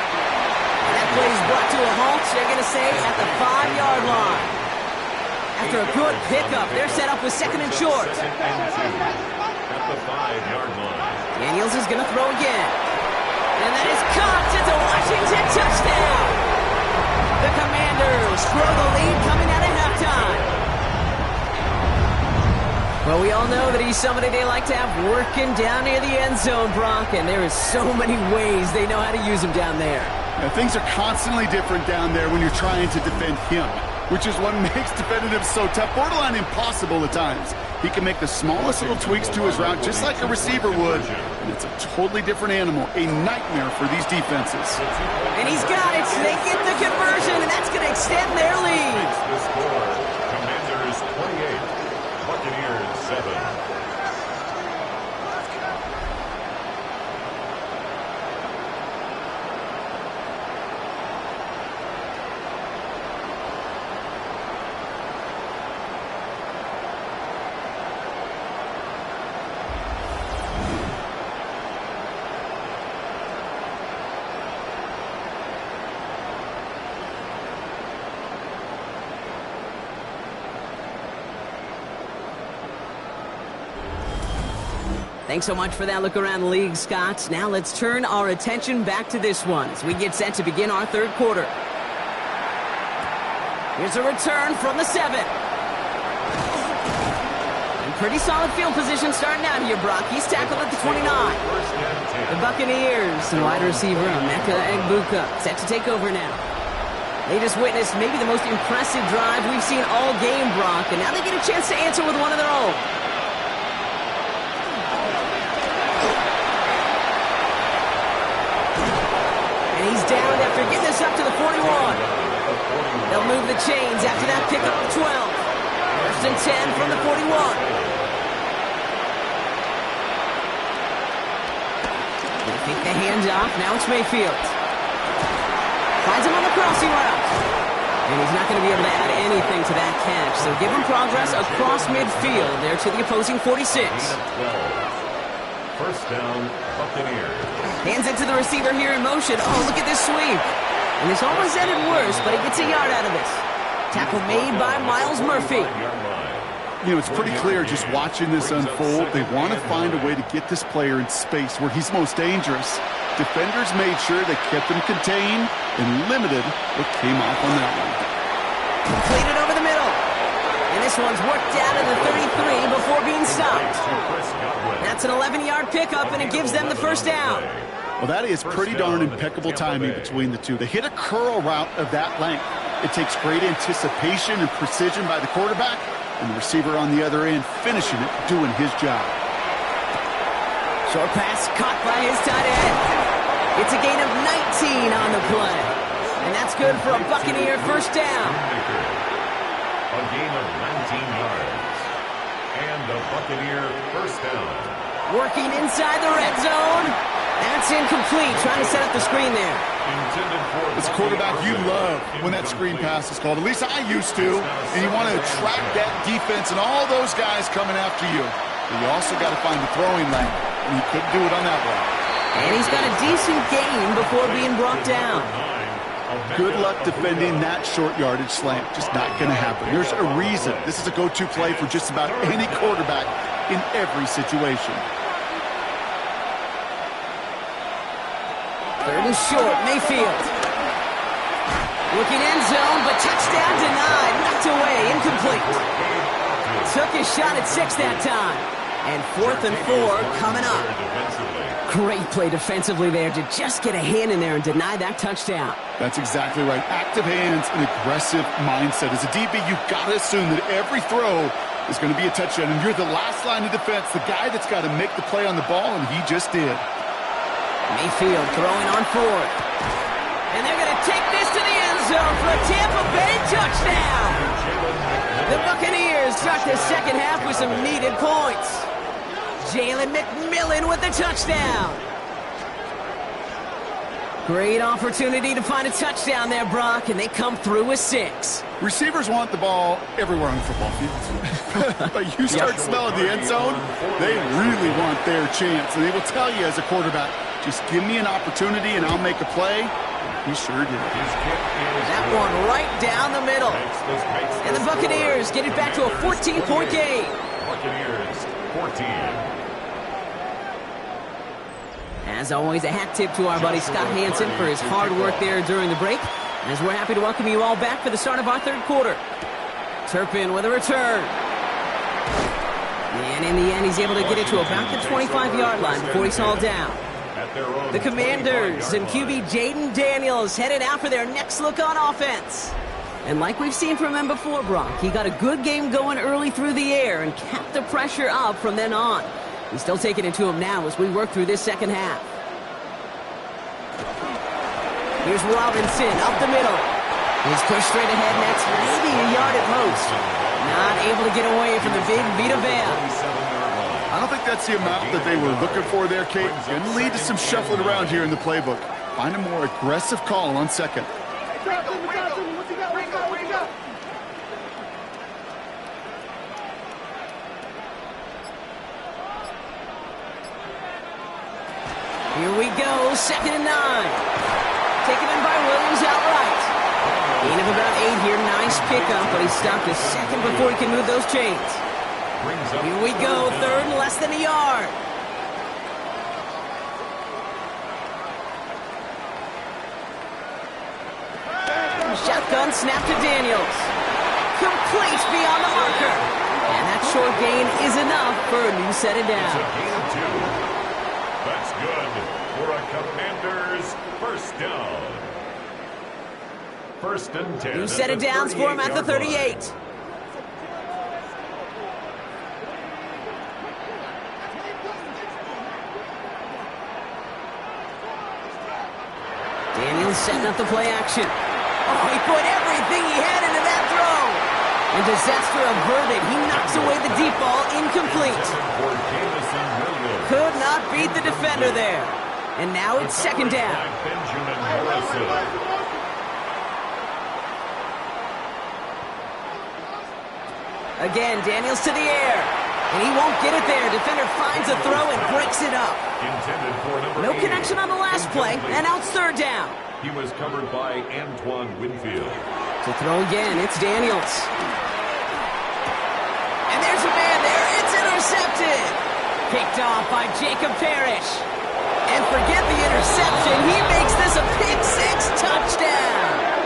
Speaker 2: And that play is brought to a halt, they're going to say, at the 5-yard line. After a good pickup, they're set up with 2nd and short.
Speaker 1: 2nd and 2 at the 5-yard line.
Speaker 2: Daniels is going to throw again. And that is caught. It's a Washington touchdown. The Commanders grow the lead coming out at halftime. Well, we all know that he's somebody they like to have working down near the end zone, Brock, and there is so many ways they know how to use him down there.
Speaker 3: Now, things are constantly different down there when you're trying to defend him, which is what makes defending him so tough, borderline impossible at times. He can make the smallest little tweaks to his route just like a receiver would, and it's a totally different animal, a nightmare for these defenses.
Speaker 2: And he's got it. They get the conversion, and that's going to extend their lead.
Speaker 1: The score, Commanders 28, Buccaneers 7.
Speaker 2: Thanks so much for that look around the league, Scott. Now let's turn our attention back to this one as we get set to begin our third quarter. Here's a return from the 7. And pretty solid field position starting out here, Brock. He's tackled at the 29. The Buccaneers and wide receiver Emeka Egbuka set to take over now. They just witnessed maybe the most impressive drive we've seen all game, Brock, and now they get a chance to answer with one of their own. He's down after getting this up to the 41. They'll move the chains after that pickup of 12. First and 10 from the 41. They take the handoff. Now it's Mayfield. Finds him on the crossing route. And he's not going to be able to add anything to that catch. So give him progress across midfield there to the opposing 46.
Speaker 1: First down, Buccaneers.
Speaker 2: Hands it to the receiver here in motion. Oh, look at this sweep. And this almost ended worse, but he gets a yard out of this. Tackle made by Miles Murphy.
Speaker 3: You know, it's pretty clear just watching this unfold. They want to find a way to get this player in space where he's most dangerous. Defenders made sure they kept him contained and limited what came off on that one.
Speaker 2: Completed over the middle. And this one's worked out of the 33 before being stopped. That's an 11-yard pickup, and it gives them the first down.
Speaker 3: Well, that is pretty darn impeccable timing between the two. They hit a curl route of that length. It takes great anticipation and precision by the quarterback, and the receiver on the other end finishing it, doing his job.
Speaker 2: Short pass caught by his tight end. It's a gain of 19 on the play. And that's good for a Buccaneer first down.
Speaker 1: A gain of 19 yards. And a Buccaneer first down.
Speaker 2: Working inside the red zone. That's incomplete. Trying to set up the screen there.
Speaker 3: As a quarterback, you love when that screen pass is called. At least I used to. And you want to attract that defense and all those guys coming after you. But you also got to find the throwing lane. And he couldn't do it on that one.
Speaker 2: And he's got a decent gain before being brought down.
Speaker 3: Good luck defending that short yardage slant. Just not going to happen. There's a reason. This is a go-to play for just about any quarterback in every situation.
Speaker 2: Third and short, Mayfield. Looking end zone, but touchdown denied. Knocked away, incomplete. Took his shot at 6 that time. And 4th and 4 coming up. Great play defensively there to just get a hand in there and deny that touchdown.
Speaker 3: That's exactly right. Active hands and aggressive mindset. As a DB, you've got to assume that every throw is going to be a touchdown. And you're the last line of defense, the guy that's got to make the play on the ball, and he just did.
Speaker 2: Mayfield throwing on 4th. And they're going to take this to the end zone for a Tampa Bay touchdown. The Buccaneers start the second half with some needed points. Jalen McMillan with the touchdown. Great opportunity to find a touchdown there, Brock, and they come through with 6.
Speaker 3: Receivers want the ball everywhere on the football field. But you start smelling the end zone, they really want their chance. And they will tell you as a quarterback, just give me an opportunity and I'll make a play. He sure did.
Speaker 2: That one right down the middle. And the Buccaneers get it back to a 14-point game.
Speaker 1: Buccaneers 14.
Speaker 2: As always, a hat tip to our buddy Scott Hansen for his hard work there during the break. As we're happy to welcome you all back for the start of our third quarter. Turpin with a return. And in the end, he's able to get it to about the 25-yard line before he's hauled down. The Commanders and QB Jaden Daniels headed out for their next look on offense. And like we've seen from him before, Brock, he got a good game going early through the air and kept the pressure up from then on. He's still taking it to him now as we work through this second half. Here's Robinson up the middle. He's pushed straight ahead next, maybe a yard at most. Not able to get away from the big Vita Vea.
Speaker 3: I don't think that's the amount that they were looking for there, Kate. Going to lead to some shuffling around here in the playbook. Find a more aggressive call on second.
Speaker 2: Here we go, 2nd and 9. Taken in by Williams outright. Gain of about 8 here, nice pickup, but he stopped a second before he can move those chains. Here we go, 3rd and less than a yard. Shotgun snap to Daniels. Complete beyond the marker. And that short gain is enough for a new set of downs.
Speaker 1: That's good for a Commanders first down. 1st and 10.
Speaker 2: New set of downs for him at the 38. Daniels setting up the play action. Oh, he put everything he had into that throw. And disaster averted. He knocks away the deep ball, incomplete. Could not beat the defender there. And now it's 2nd down. Again, Daniels to the air. And he won't get it there. Defender finds a throw and breaks it up. No connection on the last play, and now it's 3rd down.
Speaker 1: He was covered by Antoine Winfield.
Speaker 2: To throw again, it's Daniels. And there's a man there. It's intercepted. Picked off by Jacob Parrish. And forget the interception. He makes this a pick-6 touchdown.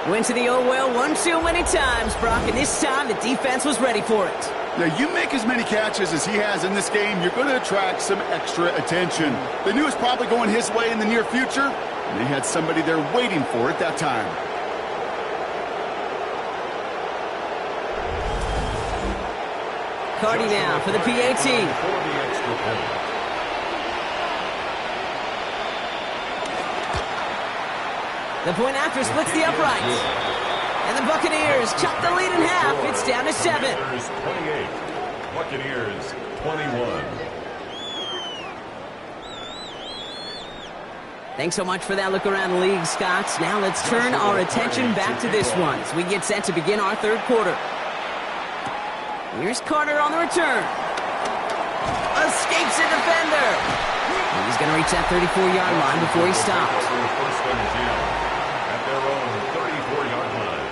Speaker 2: Went to the old well one too many times, Brock, and this time the defense was ready for it.
Speaker 3: Now, you make as many catches as he has in this game, you're going to attract some extra attention. They knew it was probably going his way in the near future, and they had somebody there waiting for it that time.
Speaker 2: Cardi now for the PAT. The point after splits the uprights. And the Buccaneers cut the lead in half. It's down to 7.
Speaker 1: 28. Buccaneers 21.
Speaker 2: Thanks so much for that look around the league, Scott. Now let's turn our attention back to this one as we get set to begin our 3rd quarter. Here's Carter on the return. Escapes a defender. And he's going to reach that 34-yard line before he stops.
Speaker 1: At their own 34-yard line.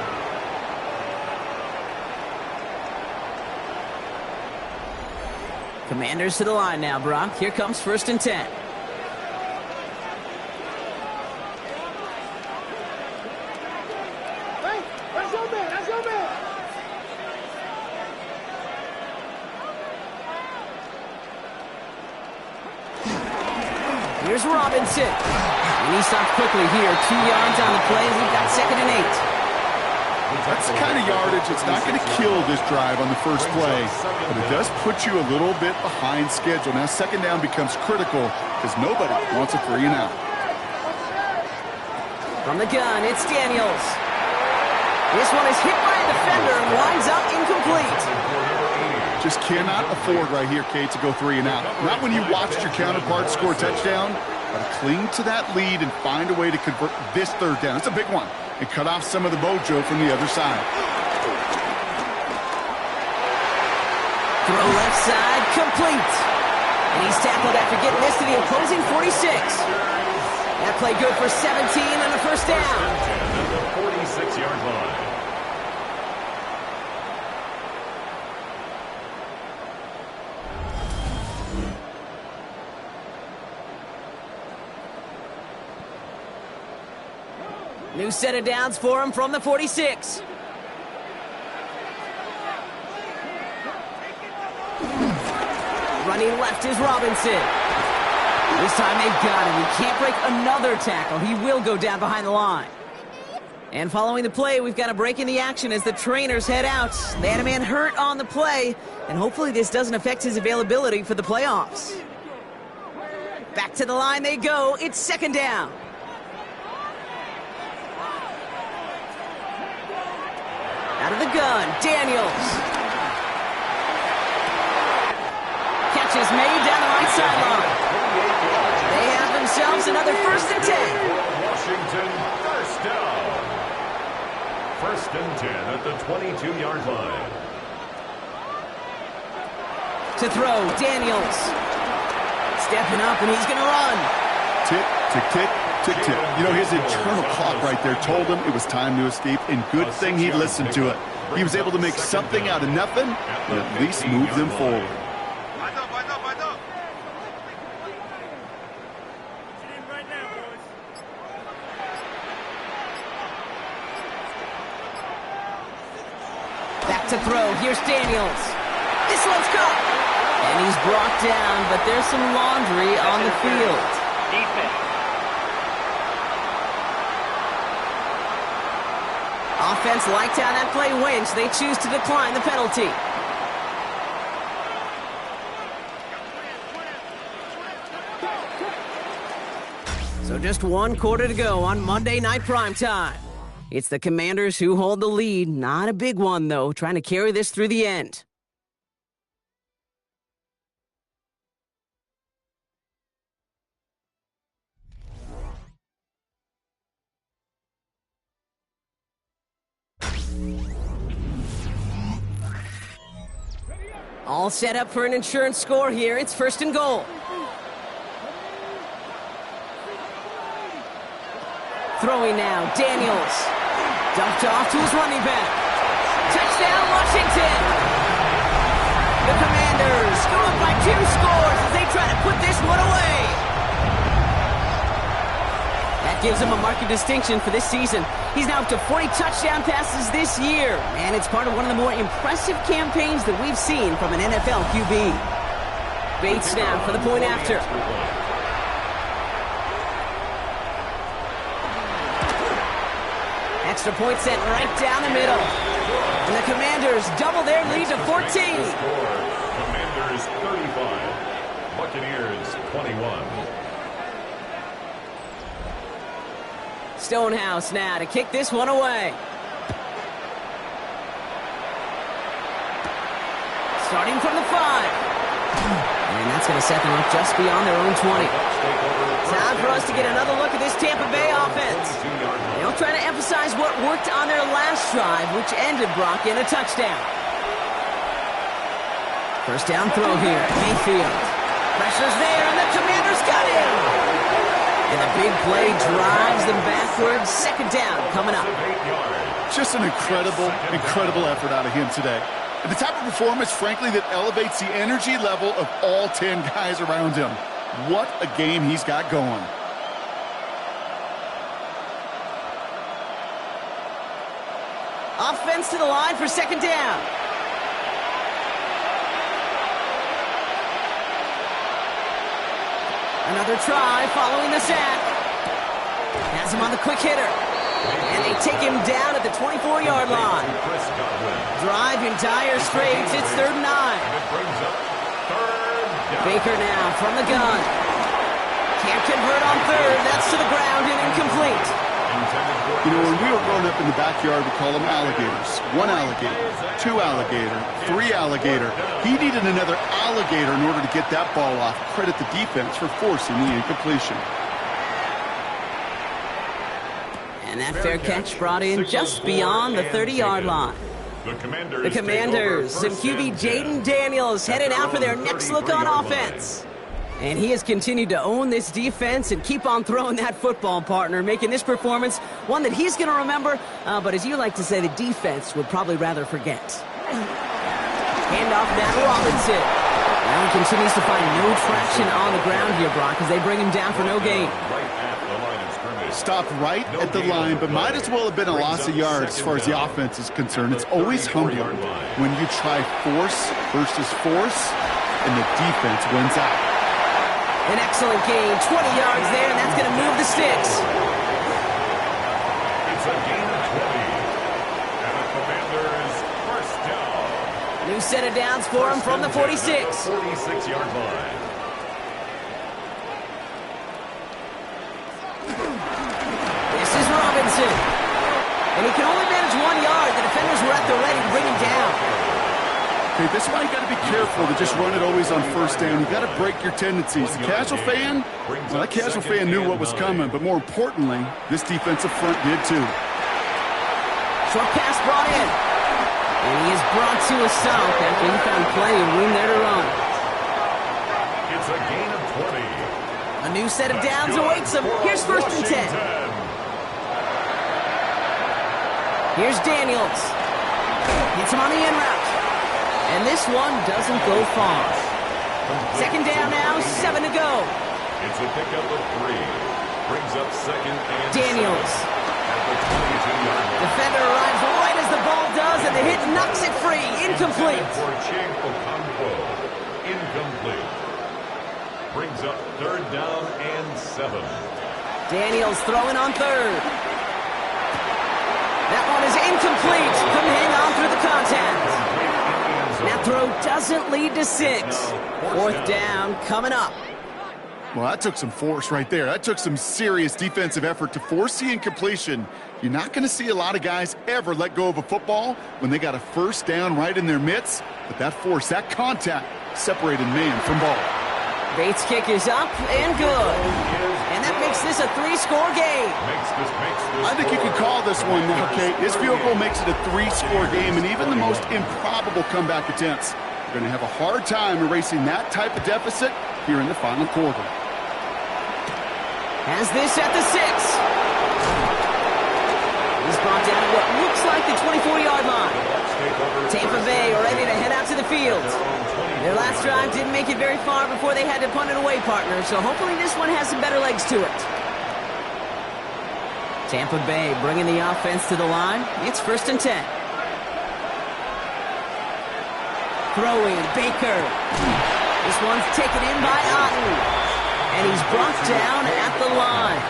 Speaker 2: Commanders to the line now, Brock. Here comes 1st and 10. Here's Robinson. And he stops quickly here. 2 yards on the play. We've got 2nd and 8.
Speaker 3: That's the kind of yardage. It's not going to kill this drive on the first play, but it does put you a little bit behind schedule. Now 2nd down becomes critical because nobody wants a 3 and out.
Speaker 2: From the gun, it's Daniels. This one is hit by a defender and winds up incomplete.
Speaker 3: Just cannot afford right here, Kate, to go 3 and out. Not when you watched your counterpart score a touchdown, but cling to that lead and find a way to convert this 3rd down. It's a big one. And cut off some of the mojo from the other side.
Speaker 2: Throw left side, complete. And he's tackled after getting this to the opposing 46. That play good for 17 and a 1st down.
Speaker 1: At the 46-yard line.
Speaker 2: New set of downs for him from the 46. Running left is Robinson. This time they've got him. He can't break another tackle. He will go down behind the line. And following the play, we've got a break in the action as the trainers head out. They had a man hurt on the play, and hopefully this doesn't affect his availability for the playoffs. Back to the line they go. It's second down. Out of the gun, Daniels. Catch is made down the right sideline. They have themselves another 1st and 10.
Speaker 1: Washington, first down. 1st and 10 at the 22-yard line.
Speaker 2: To throw, Daniels. Stepping up, and he's going to run.
Speaker 3: Tick, tick, tick, tick, tick. You know, his internal clock right there told him it was time to escape, and good thing he listened to it. He was able to make something out of nothing and at least move them forward.
Speaker 2: Back to throw. Here's Daniels. This one's caught. And he's brought down, but there's some laundry on the field.
Speaker 6: Defense.
Speaker 2: Offense liked how that play went, so they choose to decline the penalty. So just 1 quarter to go on Monday Night Primetime. It's the Commanders who hold the lead. Not a big one, though, trying to carry this through the end. All set up for an insurance score here. It's 1st and goal. Throwing now, Daniels. Dumped off to his running back. Touchdown, Washington! The Commanders go up by 2 scores as they try to put this one away. That gives him a marked distinction for this season. He's now up to 40 touchdown passes this year. And it's part of one of the more impressive campaigns that we've seen from an NFL QB. Bates now for the point after. Extra point sent right down the middle. And the Commanders double their lead to 14.
Speaker 1: Commanders 35, Buccaneers 21.
Speaker 2: Stonehouse now to kick this one away. Starting from the 5. And that's going to set them up just beyond their own 20. Time for us to get another look at this Tampa Bay offense. They'll try to emphasize what worked on their last drive, which ended, Brock, in a touchdown. First down throw here, Mayfield. Pressure's there, and the Commanders got him. And the big play drives them backwards. Second down coming up.
Speaker 3: Just an incredible effort out of him today. And the type of performance, frankly, that elevates the energy level of all 10 guys around him. What a game he's got going.
Speaker 2: Offense to the line for second down. Another try following the sack. Has him on the quick hitter. And they take him down at the 24-yard line. Drive in dire straits. It's 3rd and 9. Baker now from the gun. Can't convert on 3rd. That's to the ground and incomplete.
Speaker 3: You know, when we were growing up in the backyard, we call them alligators. 1 alligator, 2 alligator, 3 alligator. He needed another alligator in order to get that ball off. Credit the defense for forcing the incompletion.
Speaker 2: And that fair catch brought in just beyond the 30-yard line. The Commanders and QB Jaden Daniels headed out for their next look on offense. And he has continued to own this defense and keep on throwing that football, partner, making this performance one that he's going to remember, but as you like to say, the defense would probably rather forget. Handoff now to Robinson. Now he continues to find no traction on the ground here, Brock, as they bring him down for no gain.
Speaker 3: Stopped right at the line, but might as well have been a loss of yards as far as the offense is concerned. It's always humbling when you try force versus force, and the defense wins out.
Speaker 2: An excellent gain, 20 yards there, and that's going to move the sticks.
Speaker 1: It's a gain of 20. And the Commanders first down.
Speaker 2: New set of downs for him from the 46.
Speaker 1: 46-yard line.
Speaker 2: This is Robinson. And he can only manage 1 yard. The defenders were at the ready to bring him down.
Speaker 3: Okay, this is why you got to be careful to just run it always on first down. You got to break your tendencies. The casual fan, well, that casual fan knew what was coming, but more importantly, this defensive front did too.
Speaker 2: Short pass brought in. And he is brought to a stop after he found plenty of room there to run.
Speaker 1: It's a gain of 20.
Speaker 2: A new set of downs awaits him. Here's first and 10. Here's Daniels. Hits him on the in route. And this one doesn't go far. Second down now, 7 to go.
Speaker 1: It's a pickup of 3. Brings up second and
Speaker 2: Daniels.
Speaker 1: 7 at the 22-yard line.
Speaker 2: Defender arrives right as the ball does, and the hit knocks it free. Incomplete.
Speaker 1: For Ching Okonkwo. Incomplete. Brings up third down and 7.
Speaker 2: Daniels throwing on third. That one is incomplete. Couldn't hang on through the contact. That throw doesn't lead to 6. Fourth down coming up.
Speaker 3: Well, that took some force right there. That took some serious defensive effort to force the incompletion. You're not going to see a lot of guys ever let go of a football when they got a first down right in their midst. But that force, that contact, separated man from ball.
Speaker 2: Bates' kick is up and good. And that makes this a 3-score game.
Speaker 3: I think you can call this one now, Kate. This field goal makes it a 3-score game, and even the most improbable comeback attempts are going to have a hard time erasing that type of deficit here in the final quarter.
Speaker 2: Has this at the 6. He's brought down to what looks like the 24-yard line. Tampa Bay ready to head out to the field. Their last drive didn't make it very far before they had to punt it away, partner, so hopefully this one has some better legs to it. Tampa Bay bringing the offense to the line. It's first and 10. Throwing, Baker. This one's taken in by Otten. And he's brought down at the line.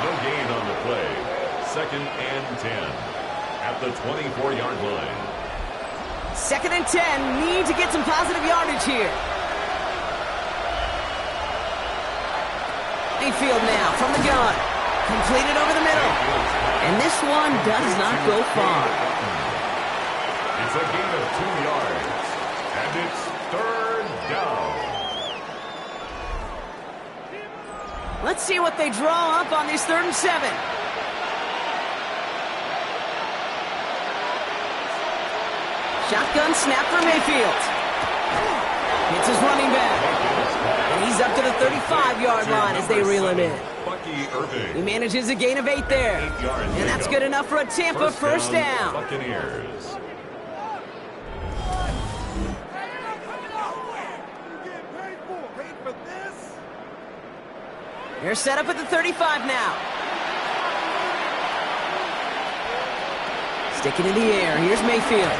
Speaker 1: No gain on the play. Second and 10 at the 24-yard line.
Speaker 2: Second and 10. Need to get some positive yardage here. Mayfield now from the gun. Completed over the middle. And this one does not go far.
Speaker 1: It's a gain of 2 yards. And it's third down.
Speaker 2: Let's see what they draw up on this 3rd and 7. Shotgun snap for Mayfield. Hits his running back. And he's up to the 35-yard line as they reel him in. He manages a gain of 8 there. And that's good enough for a Tampa first down.
Speaker 1: Buccaneers.
Speaker 2: They're set up at the 35 now. Sticking in the air. Here's Mayfield.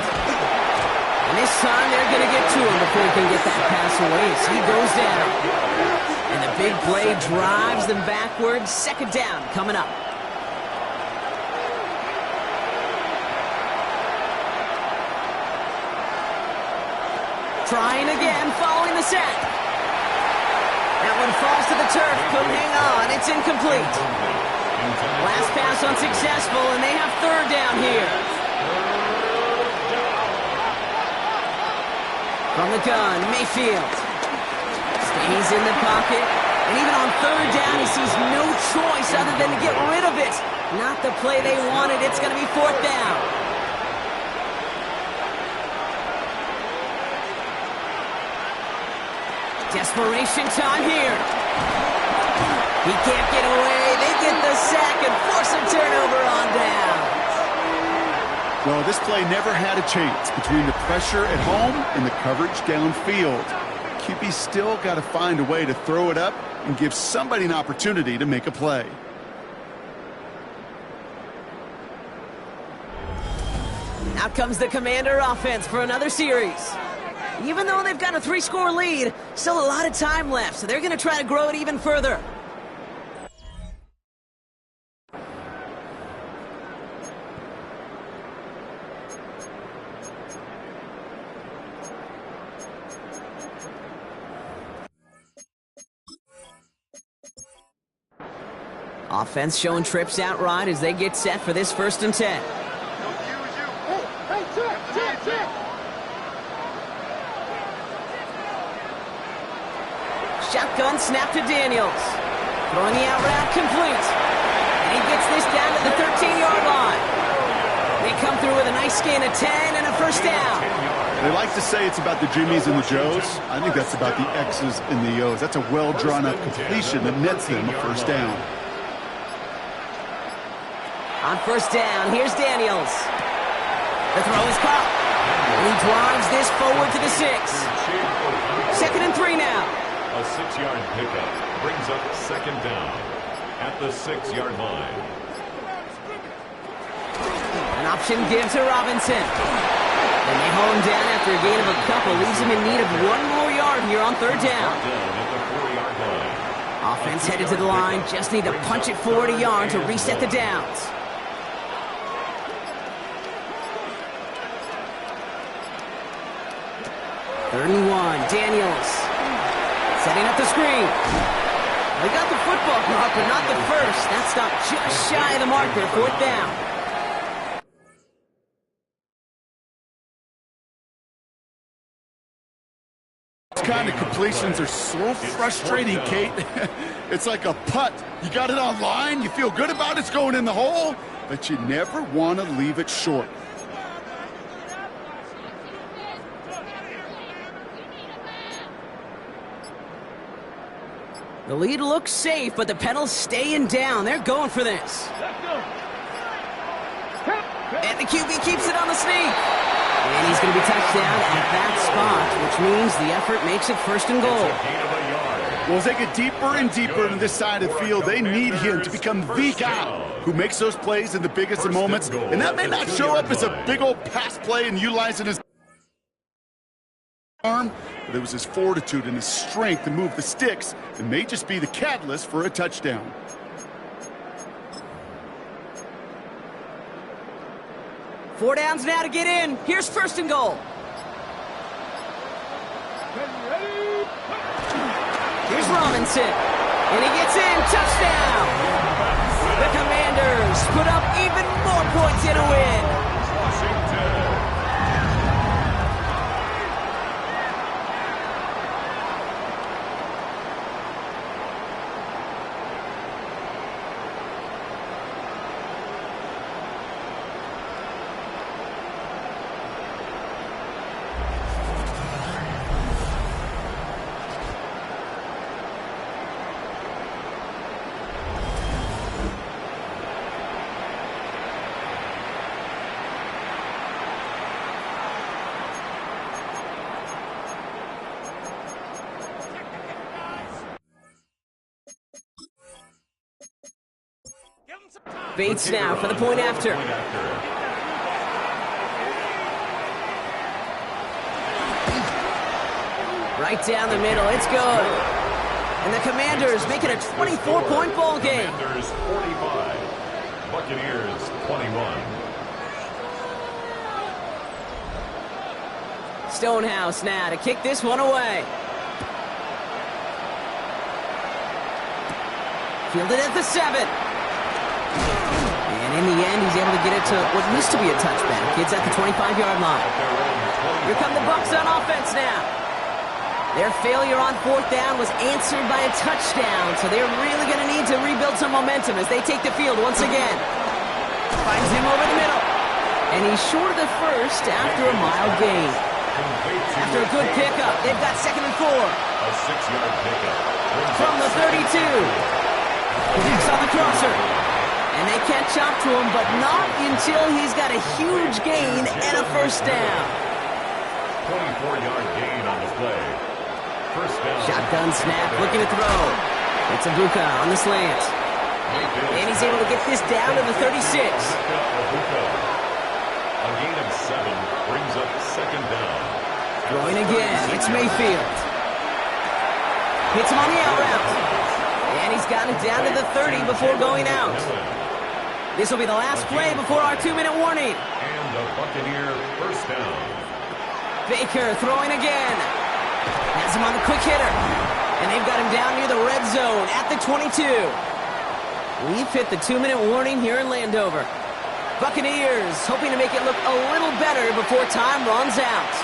Speaker 2: And this time they're going to get to him before he can get that pass away as he goes down. And the big play drives them backwards. Second down coming up. Trying again, following the sack. That one falls to the turf, couldn't hang on. It's incomplete. Last pass unsuccessful, and they have third down here. From the gun, Mayfield. Stays in the pocket. And even on third down, he sees no choice other than to get rid of it. Not the play they wanted. It's going to be fourth down. Desperation time here. He can't get away. They get the sack and force a turnover on down.
Speaker 3: Well, this play never had a chance between the pressure at home and the coverage downfield. QB still got to find a way to throw it up and give somebody an opportunity to make a play.
Speaker 2: Out comes the Commander offense for another series. Even though they've got a 3-score lead, still a lot of time left, so they're going to try to grow it even further. Offense showing trips out right as they get set for this 1st and 10. Shotgun snap to Daniels. Throwing the out route complete. And he gets this down to the 13-yard line. They come through with a nice gain of 10 and a 1st down.
Speaker 3: They like to say it's about the Jimmies and the Joes. I think that's about the X's and the O's. That's a well-drawn-up completion that nets them a 1st down.
Speaker 2: On 1st down, here's Daniels. The throw is caught. And he drives this forward to the 6. 2nd and 3 now.
Speaker 1: A 6-yard pickup brings up 2nd down at the 6-yard line.
Speaker 2: An option give to Robinson. And they haul him down after a gain of a couple. Leaves him in need of 1 more yard here on 3rd down. Offense headed to the line. Just need to punch it forward a yard to reset the downs. Third and 1, Daniels. Setting up the screen. They got the football mark, but not the 1st. That stopped just shy of the marker. 4th down.
Speaker 3: These kind of completions are so frustrating, Kate. It's like a putt. You got it on line, you feel good about it's going in the hole, but you never want to leave it short.
Speaker 2: The lead looks safe, but the pedals staying down. They're going for this. And the QB keeps it on the sneak. And he's going to be touched down at that spot, which means the effort makes it 1st and goal.
Speaker 3: Well, as they get deeper and deeper into this side of the field, they need him to become the guy who makes those plays in the biggest of moments. And that may not show up as a big old pass play and utilizing his arm, but it was his fortitude and his strength to move the sticks and may just be the catalyst for a touchdown.
Speaker 2: Four downs now to get in. Here's 1st and goal. Here's Robinson. And he gets in. Touchdown. The Commanders put up even more points in a win. Bates now for the point after. Right down the middle, it's good. And the Commanders make it a 24-point ball game.
Speaker 1: Commanders 45, Buccaneers 21.
Speaker 2: Stonehouse now to kick this one away. Fielded at the 7. And in the end, he's able to get it to what used to be a touchback. It's at the 25-yard line. Here come the Bucs on offense now. Their failure on 4th down was answered by a touchdown, so they're really going to need to rebuild some momentum as they take the field once again. Finds him over the middle. And he's short of the 1st after a mild gain. After a good pickup, they've got 2nd and 4.
Speaker 1: A 6-yard pickup.
Speaker 2: From the 32. He's on the crosser. And they can't chop to him, but not until he's got a huge gain and a 1st down.
Speaker 1: 24-yard gain on the play. 1st down.
Speaker 2: Shotgun snap, looking to throw. It's Abuka on the slant. And he's able to get this down to the 36.
Speaker 1: A gain of 7 brings up 2nd down.
Speaker 2: Throwing again. It's Mayfield. Hits him on the out route. And he's got it down to the 30 before going out. This will be the last play before our 2-minute warning.
Speaker 1: And the Buccaneer first down.
Speaker 2: Baker throwing again. Has him on the quick hitter. And they've got him down near the red zone at the 22. We've hit the 2-minute warning here in Landover. Buccaneers hoping to make it look a little better before time runs out.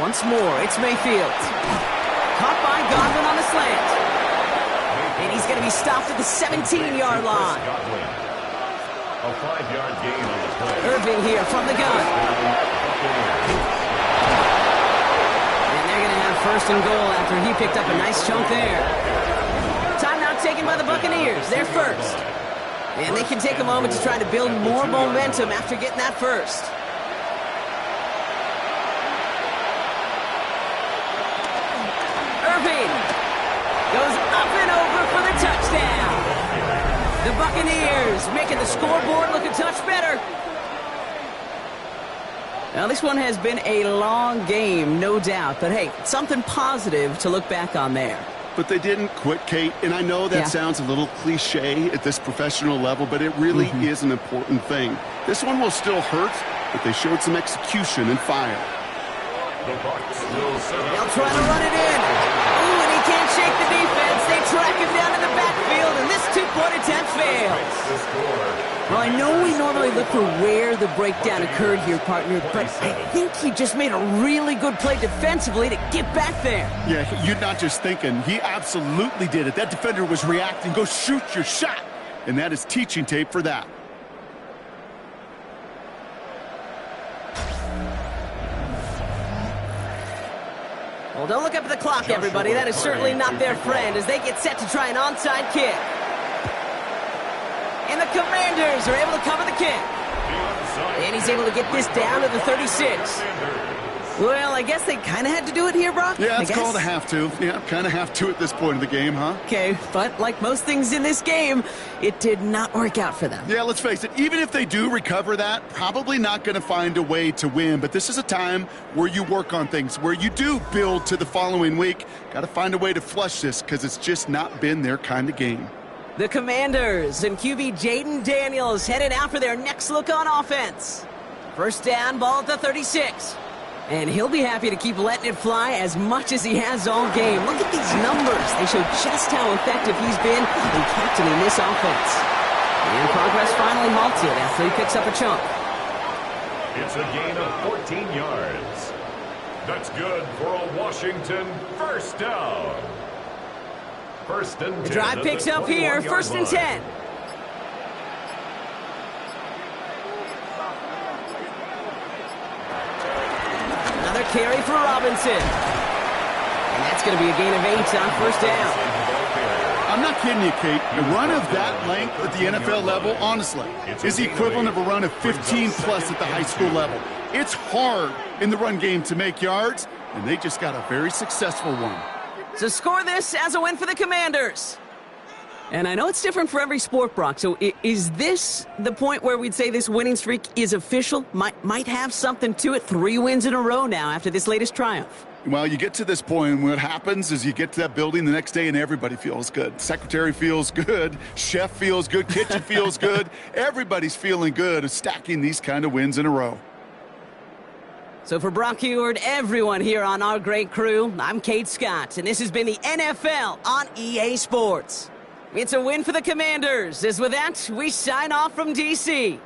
Speaker 2: Once more, it's Mayfield. Caught by Godwin on the slant. And he's going to be stopped at the 17-yard line.
Speaker 1: A 5-yard gain on the play.
Speaker 2: Irving here from the gun. And they're going to have first and goal after he picked up a nice chunk there. Timeout taken by the Buccaneers. They're first. And they can take a moment to try to build more momentum after getting that first. Irving goes up and over for the touchdown. The Buccaneers making the scoreboard look a touch better. Now, this one has been a long game, no doubt. But, hey, something positive to look back on there.
Speaker 3: But they didn't quit, Kate. And I know that sounds a little cliche at this professional level, but it really is an important thing. This one will still hurt, but they showed some execution and fire.
Speaker 1: The Bucs will set up.
Speaker 2: They'll try to run it in. Ooh, and he can't shake the defense. They track him down in the backfield, and this two-point attempt fails. Well, I know we normally look for where the breakdown occurred here, partner, but I think he just made a really good play defensively to get back there.
Speaker 3: Yeah, you're not just thinking. He absolutely did it. That defender was reacting. Go shoot your shot. And that is teaching tape for that.
Speaker 2: Well, don't look up at the clock, everybody. That is certainly not their friend as they get set to try an onside kick. And the Commanders are able to cover the kick. And he's able to get this down to the 36. Well, I guess they kind of had to do it here, Brock.
Speaker 3: Yeah, it's called a have to. Yeah, kind of have to at this point in the game, huh?
Speaker 2: Okay, but like most things in this game, it did not work out for them.
Speaker 3: Yeah, let's face it. Even if they do recover that, probably not going to find a way to win. But this is a time where you work on things, where you do build to the following week. Got to find a way to flush this because it's just not been their kind of game.
Speaker 2: The Commanders and QB Jaden Daniels headed out for their next look on offense. First down, ball at the 36. And he'll be happy to keep letting it fly as much as he has all game. Look at these numbers. They show just how effective he's been in captaining this offense. And progress finally halted after he picks up a chunk.
Speaker 1: It's a gain of 14 yards. That's good for a Washington first down. First and 10.
Speaker 2: The drive picks up here, first and 10. Another carry for Robinson. And that's going to be a gain of 8 on first down.
Speaker 3: I'm not kidding you, Kate. A run of that length at the NFL level, honestly, is the equivalent of a run of 15-plus at the high school level. It's hard in the run game to make yards, and they just got a very successful one.
Speaker 2: So score this as a win for the Commanders. And I know it's different for every sport, Brock. So is this the point where we'd say this winning streak is official? Might have something to it. 3 wins in a row now after this latest triumph.
Speaker 3: Well, you get to this point, and what happens is you get to that building the next day, and everybody feels good. Secretary feels good. Chef feels good. Kitchen feels good. Everybody's feeling good of stacking these kind of wins in a row.
Speaker 2: So for Brock Heward, everyone here on our great crew, I'm Kate Scott, and this has been the NFL on EA Sports. It's a win for the Commanders, as with that, we sign off from D.C.